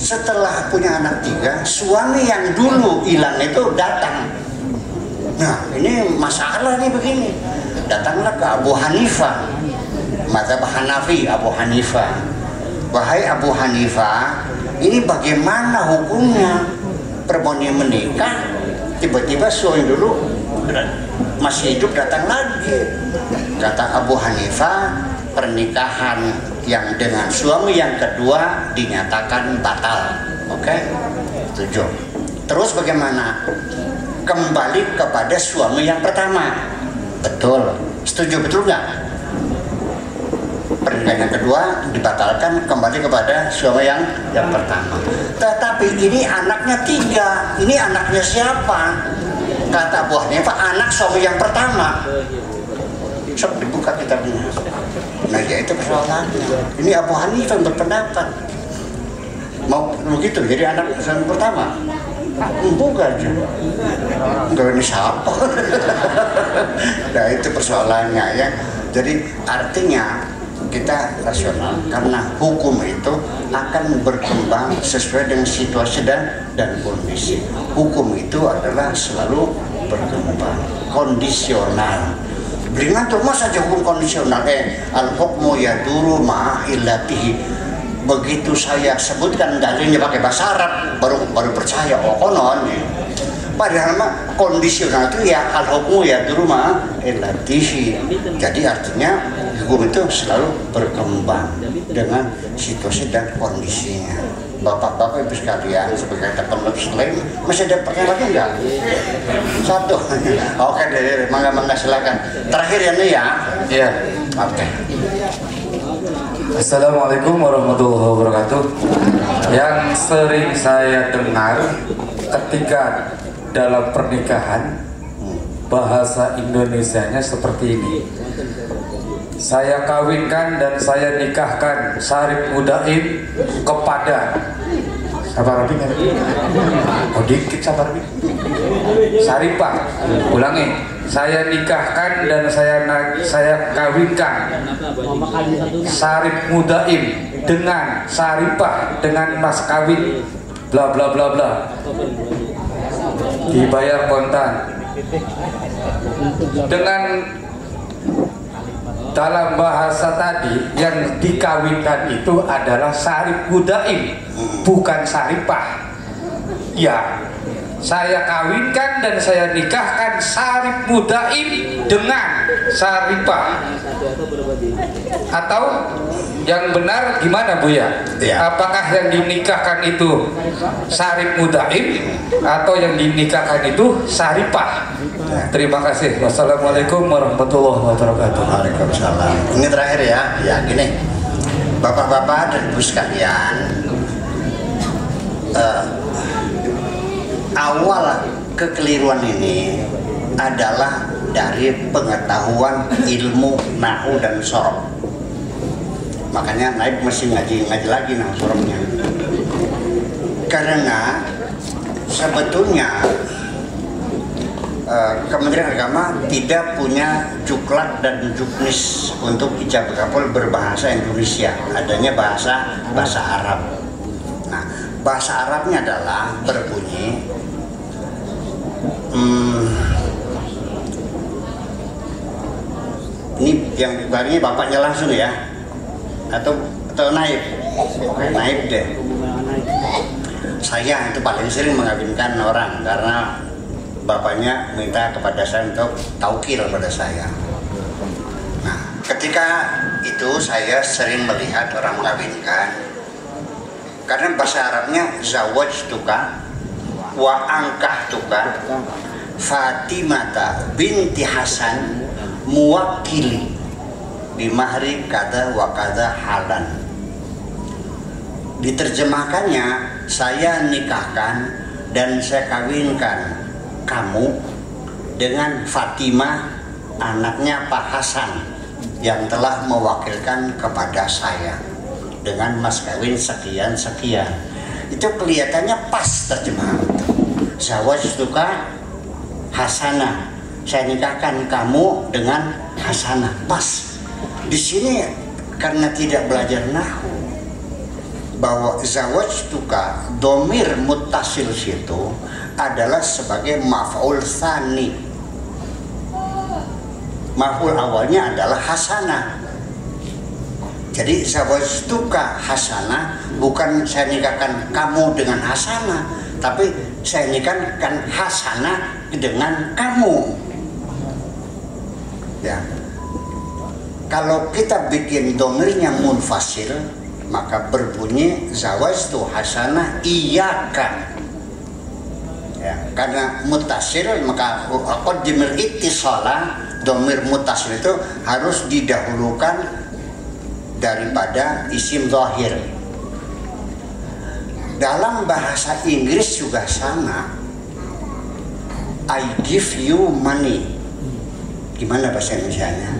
Setelah punya anak 3, suami yang dulu hilang itu datang. Nah, ini masalah nih begini. Datanglah ke Abu Hanifah, mazhab Hanafi, Abu Hanifah. Wahai Abu Hanifah, ini bagaimana hukumnya? Perempuan yang menikah, tiba-tiba suami dulu masih hidup datang lagi. Kata Abu Hanifah, pernikahan yang dengan suami yang kedua dinyatakan batal. Oke? Setuju. Terus bagaimana? Kembali kepada suami yang pertama. Betul. Setuju betul nggak? Pernikahan yang kedua dibatalkan, kembali kepada suami yang pertama. Tetapi ini anaknya 3. Ini anaknya siapa? Kata Abu Hanifah, anak suami yang pertama. Sok dibuka kitabnya. Nah, ya itu persoalannya. Ini Abu Hanifah yang berpendapat. Mau begitu jadi anak suami pertama? Bukan juga. Enggak, ini siapa? Nah, itu persoalannya ya. Jadi artinya kita rasional karena hukum itu akan berkembang sesuai dengan situasi dan kondisi. Hukum itu adalah selalu berkembang, kondisional. Beringan tuh masa aja hukum kondisional. Al-hukmu yaduru ma'illatihi. Begitu saya sebutkan dalilnya pakai bahasa Arab baru percaya konon. Padahal mah kondisional itu ya al-hukmu yaduru ma'illatihi. Jadi artinya hukum itu selalu berkembang dengan situasi dan kondisinya. Bapak-bapak ibu sekalian, sebagai teman muslim, masih ada pertanyaan lagi enggak? 1. Oke deh, mangga silakan. Terakhir ya nih ya. Iya. Oke. Assalamualaikum warahmatullahi wabarakatuh. Yang sering saya dengar ketika dalam pernikahan, bahasa Indonesianya seperti ini. Saya kawinkan dan saya nikahkan Syarif Mudaim kepada sabar Rabi. Oh dikit sabar Rabi. Syarifah. Ulangi. Saya nikahkan dan saya kawinkan Syarif Mudaim dengan Syarifah dengan mas kawin bla bla bla bla. Dibayar kontan. Dengan dalam bahasa tadi yang dikawinkan itu adalah Syarif Mudaim, bukan Syarifah. Ya, saya kawinkan dan saya nikahkan Syarif Mudaim dengan Syarifah. Atau yang benar gimana Bu ya? Apakah yang dinikahkan itu Syarif Mudaim atau yang dinikahkan itu Syarifah? Terima kasih. Wassalamualaikum warahmatullahi wabarakatuh. Waalaikumsalam. Ini terakhir ya. Ya gini, bapak-bapak dan ibu sekalian, awal kekeliruan ini adalah dari pengetahuan ilmu nahwu dan sorof. Makanya Naib mesti ngaji lagi nahwu sorofnya. Karena sebetulnya Kementerian Agama tidak punya juklat dan juknis untuk ijab kabul berbahasa Indonesia, adanya bahasa Arab. Nah, bahasa Arabnya adalah berbunyi ini yang barangnya bapaknya langsung ya, atau naib deh. Saya itu paling sering mengawinkan orang karena bapaknya minta kepada saya untuk taukil pada saya. Nah, ketika itu saya sering melihat orang mengawinkan karena bahasa Arabnya zawajtuka wa angkahtuka Fatimata binti Hasan muwakkili bimahri kada wa kada halan. Diterjemahkannya, saya nikahkan dan saya kawinkan kamu dengan Fatimah anaknya Pak Hasan yang telah mewakilkan kepada saya dengan mas kawin sekian-sekian. Itu kelihatannya pas terjemahan itu. Zawajtuka Hasanah, saya nikahkan kamu dengan Hasanah, pas. Di sini karena tidak belajar nahwu, bahwa zawajtuka domir muttasil situ adalah sebagai maf'ul tsani. Maf'ul awalnya adalah hasanah. Jadi zawajtuka hasanah bukan saya nikahkan kamu dengan hasanah, tapi saya nikahkan hasanah dengan kamu. Ya. Kalau kita bikin domirnya munfasil, maka berbunyi zawajtu hasanah iyyaka. Ya, karena mutasil maka qaddimil ittisala, domir mutasil itu harus didahulukan daripada isim zahir. Dalam bahasa Inggris juga sama. I give you money. Gimana bahasa Indonesianya?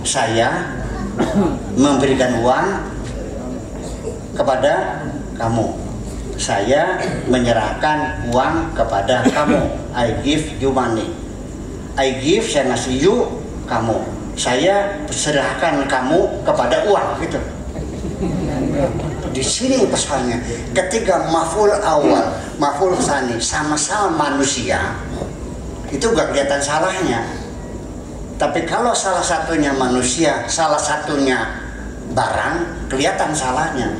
Saya memberikan uang kepada kamu. Saya menyerahkan uang kepada kamu. I give you money. I give, saya ngasih you, kamu. Saya serahkan kamu kepada uang, gitu. Di sini pesannya. Ketika maf'ul awal, maf'ul tsani sama-sama manusia, itu gak kelihatan salahnya. Tapi kalau salah satunya manusia, salah satunya barang, kelihatan salahnya.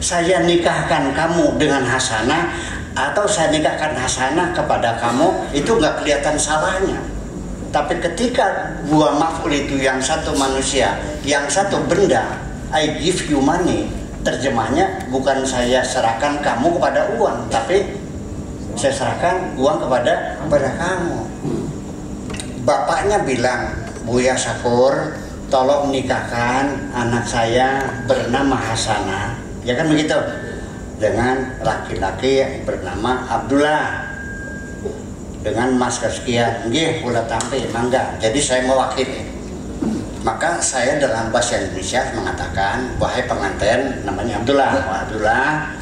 Saya nikahkan kamu dengan hasanah atau saya nikahkan hasanah kepada kamu, itu nggak kelihatan salahnya. Tapi ketika dua maf'ul itu yang satu manusia, yang satu benda, I give you money, terjemahnya bukan saya serahkan kamu kepada uang, tapi saya serahkan uang kepada kamu. Bapaknya bilang, Buya Sakur, tolong nikahkan anak saya bernama Hasanah, ya kan begitu, dengan laki-laki yang bernama Abdullah, dengan mas kesekian, nggih kula tampi mangga. Jadi saya mewakili. Maka saya dalam bahasa Indonesia mengatakan, wahai pengantin namanya Abdullah, Abdullah,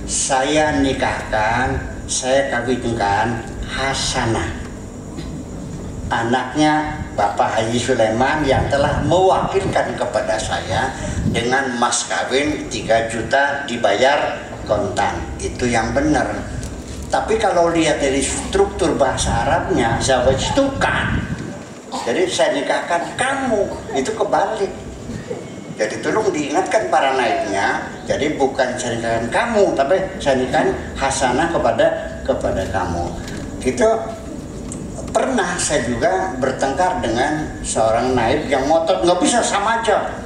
saya nikahkan, saya kawinkan Hasanah, anaknya Bapak Haji Sulaiman yang telah mewakilkan kepada saya dengan mas kawin 3 juta dibayar kontan. Itu yang benar. Tapi kalau lihat dari struktur bahasa Arabnya, zawajtuka, jadi saya nikahkan kamu, itu kebalik. Jadi tolong diingatkan para naibnya, jadi bukan saya nikahkan kamu, tapi saya nikahkan Hasanah kepada kamu. Itu pernah saya juga bertengkar dengan seorang naib yang ngotot, nggak bisa sama aja.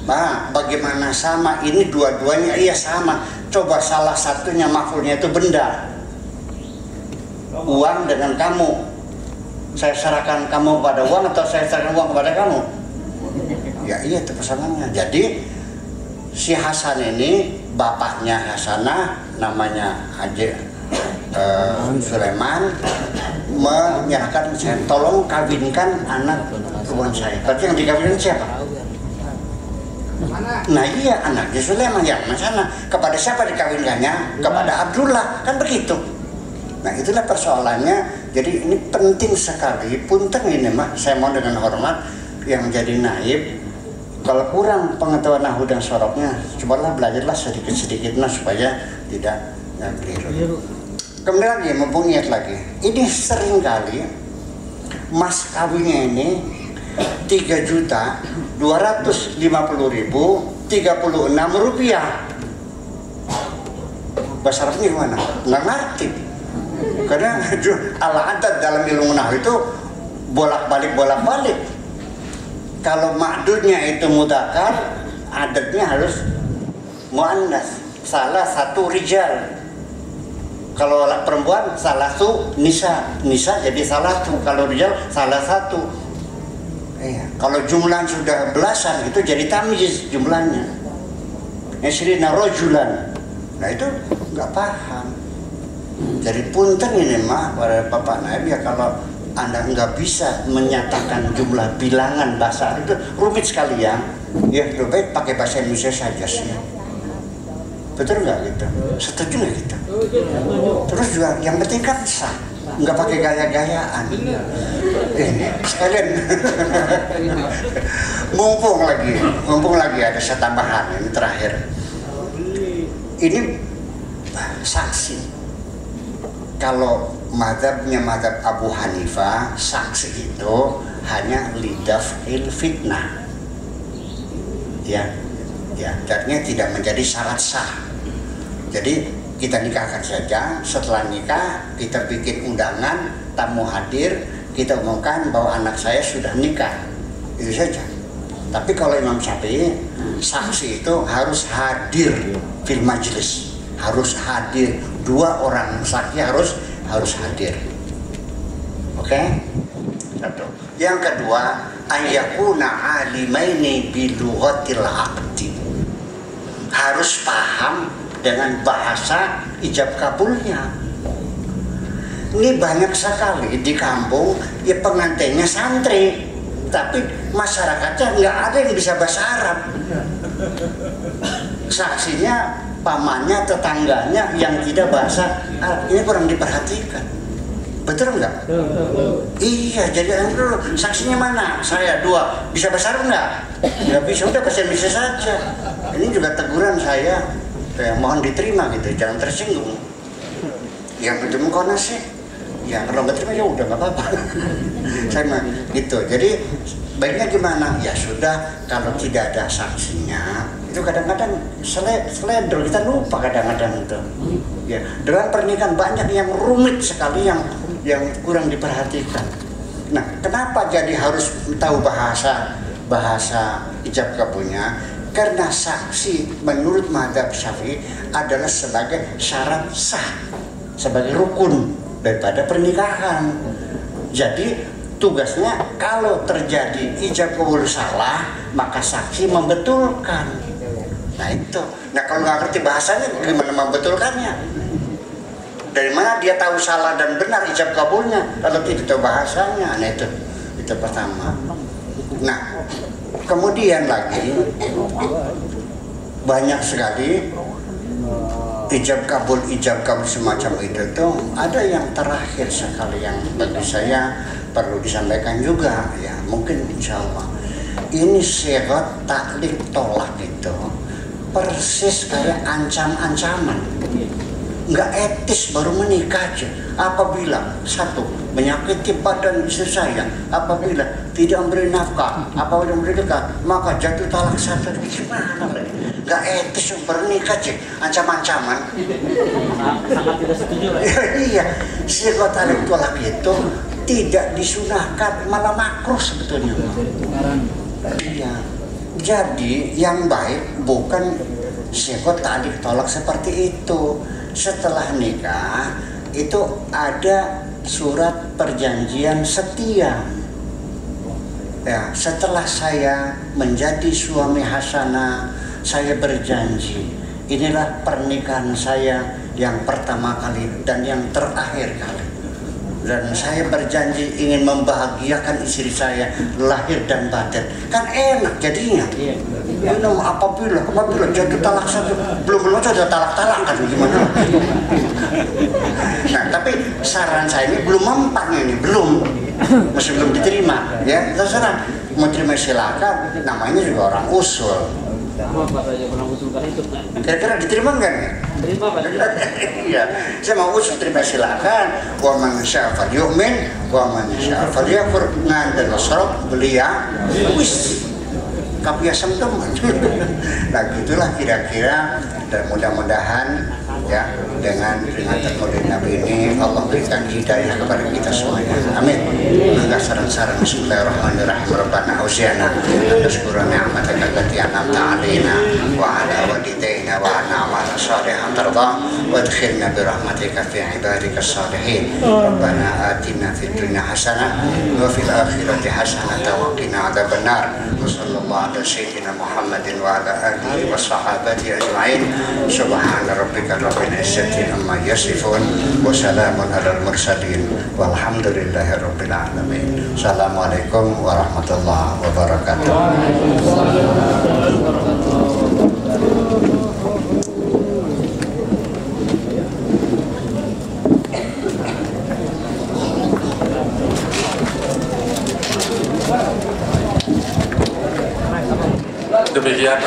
Nah, bagaimana sama? Ini dua-duanya iya sama. Coba salah satunya maf'ulnya itu benda, uang dengan kamu. Saya serahkan kamu pada uang atau saya serahkan uang kepada kamu? Ya iya itu pesanannya. Jadi si Hasan ini, bapaknya Hasanah namanya Haji Sulaiman, menyerahkan saya, tolong kawinkan anak perempuan saya. Berarti yang dikawinkan siapa? Nah iya, anaknya Sulaiman yang mana? Kepada siapa dikawinkannya? Kepada Abdullah, kan begitu. Nah itulah persoalannya. Jadi ini penting sekali. Punten ini mak, saya mohon dengan hormat yang jadi naib. Kalau kurang pengetahuan nahwu dan sorobnya, cobalah belajarlah sedikit-sedikit supaya tidak keliru. Kemudian lagi, mumpung ingat lagi, ini sering kali mas kawinnya ini 3.250.036 rupiah. Bahasa Arabnya gimana? Nggak ngerti. Karena al-adad dalam ilmu nahwu itu bolak-balik. Kalau ma'dudnya itu mudzakkar, adadnya harus muannas. Salah satu rijal. Kalau perempuan salah satu nisa jadi salah satu. Kalau rijal salah satu. Kalau jumlah sudah belasan itu jadi tamyiz jumlahnya. Isrina rajulan. Nah itu nggak paham. Jadi punten ini mah para Bapak Naib ya, kalau Anda nggak bisa menyatakan jumlah bilangan bahasa itu rumit sekali ya lebih baik pakai bahasa Indonesia saja sih. Betul nggak gitu? Setuju nggak gitu? Terus juga yang penting kan sah, nggak pakai gaya-gayaan. Sekalian mumpung lagi ada saya tambahan ini terakhir. Ini saksi. Kalau mazhabnya mazhab Abu Hanifah, saksi itu hanya lidaf'il fitnah. Ya, artinya tidak menjadi syarat sah. Jadi kita nikahkan saja, setelah nikah kita bikin undangan, tamu hadir, kita umumkan bahwa anak saya sudah nikah. Itu saja. Tapi kalau Imam Syafi'i, saksi itu harus hadir fil majlis, harus hadir. 2 orang saksi harus hadir. Oke? Satu. Yang kedua, ayyakuna alimaini bilughatil aqdi. Harus paham dengan bahasa ijab kabulnya. Ini banyak sekali di kampung ya pengantinnya santri, tapi masyarakatnya nggak ada yang bisa bahasa Arab. Saksinya pamannya, tetangganya yang tidak bahasa Arab, ini kurang diperhatikan. Betul nggak? Iya, jadi dulu saksinya mana? Saya 2, bisa bahasa Arab nggak? Nggak bisa, udah bahasa Indonesia saja. Ini juga teguran saya, mohon diterima gitu, jangan tersinggung. Yang itu mengkona sih, ya kalau nggak terima ya udah nggak apa-apa. Saya mah gitu. Jadi baiknya gimana? Ya sudah, kalau tidak ada saksinya, itu kadang-kadang seledro, kita lupa kadang-kadang itu. Ya, dengan pernikahan banyak yang rumit sekali yang kurang diperhatikan. Nah, kenapa jadi harus tahu bahasa ijab kabulnya? Karena saksi menurut mazhab Syafi'i adalah sebagai syarat sah, sebagai rukun daripada pernikahan. Jadi tugasnya kalau terjadi ijab kabul salah, maka saksi membetulkan. Nah itu. Nah kalau nggak ngerti bahasanya, gimana membetulkannya? Dari mana dia tahu salah dan benar ijab kabulnya kalau tidak tahu bahasanya? Nah itu pertama. Nah kemudian lagi banyak sekali ijab kabul semacam itu tuh ada yang terakhir sekali yang bagi saya perlu disampaikan juga ya, mungkin insya Allah ini syarat taklif tolak itu persis kayak ancam-ancaman, nggak etis baru menikah aja. Apabila 1 menyakiti badan istri saya, apabila tidak memberi nafkah, apabila memberi nikah, maka jatuh talak 1. Gimana lagi? Nggak etis baru nikah aja, ancam-ancaman. Sangat tidak setuju. Iya, syarat taklif tolak itu tidak disunahkan, malah makruh sebetulnya. Iya. Jadi yang baik bukan syarat taklif tolak seperti itu. Setelah nikah itu ada surat perjanjian setia. Ya, setelah saya menjadi suami Hasanah, saya berjanji inilah pernikahan saya yang pertama kali dan yang terakhir kali. dan saya berjanji ingin membahagiakan istri saya lahir dan batin. Kan enak jadinya. Apabila jatuh talak satu belum sudah talak kan gimana? Nah, tapi saran saya ini belum mempan ini, masih belum diterima. Ya, terserah mau terima silakan. Namanya juga orang usul. Kira-kira diterima nggak nih? Terima Pak. Iya, saya mau usul terima silakan. Wa man syaa falyu'min wa man syaa falyakfur. Nganten wasrab belia. Wis kabiasa teman. Nah, gitulah kira-kira, dan mudah-mudahan ya dengan peringatan Maulid Nabi ini Allah berikan hidayah kepada kita semuanya. Amin. Maka saran-saran bismillahirrahmanirrahim. Rabbana auzi'na nashkura ni'mataka allati an'amta 'alaina wa 'ala walidayna wa na'mal salihan tarda wa adkhilna bi rahmatika fi ibadika salihin. Rabbana atina fid dunya hasanah wa fil akhirati hasanah wa qina adzabannar. Sallallahu ala sayyidina Muhammadin wa ala alihi wa sahbihi ajma'in. Subhana rabbika rabbil izzati amma yasifun wa salamun alal mursalin walhamdulillahi rabbil alamin. Assalamualaikum warahmatullahi wabarakatuh. Demikian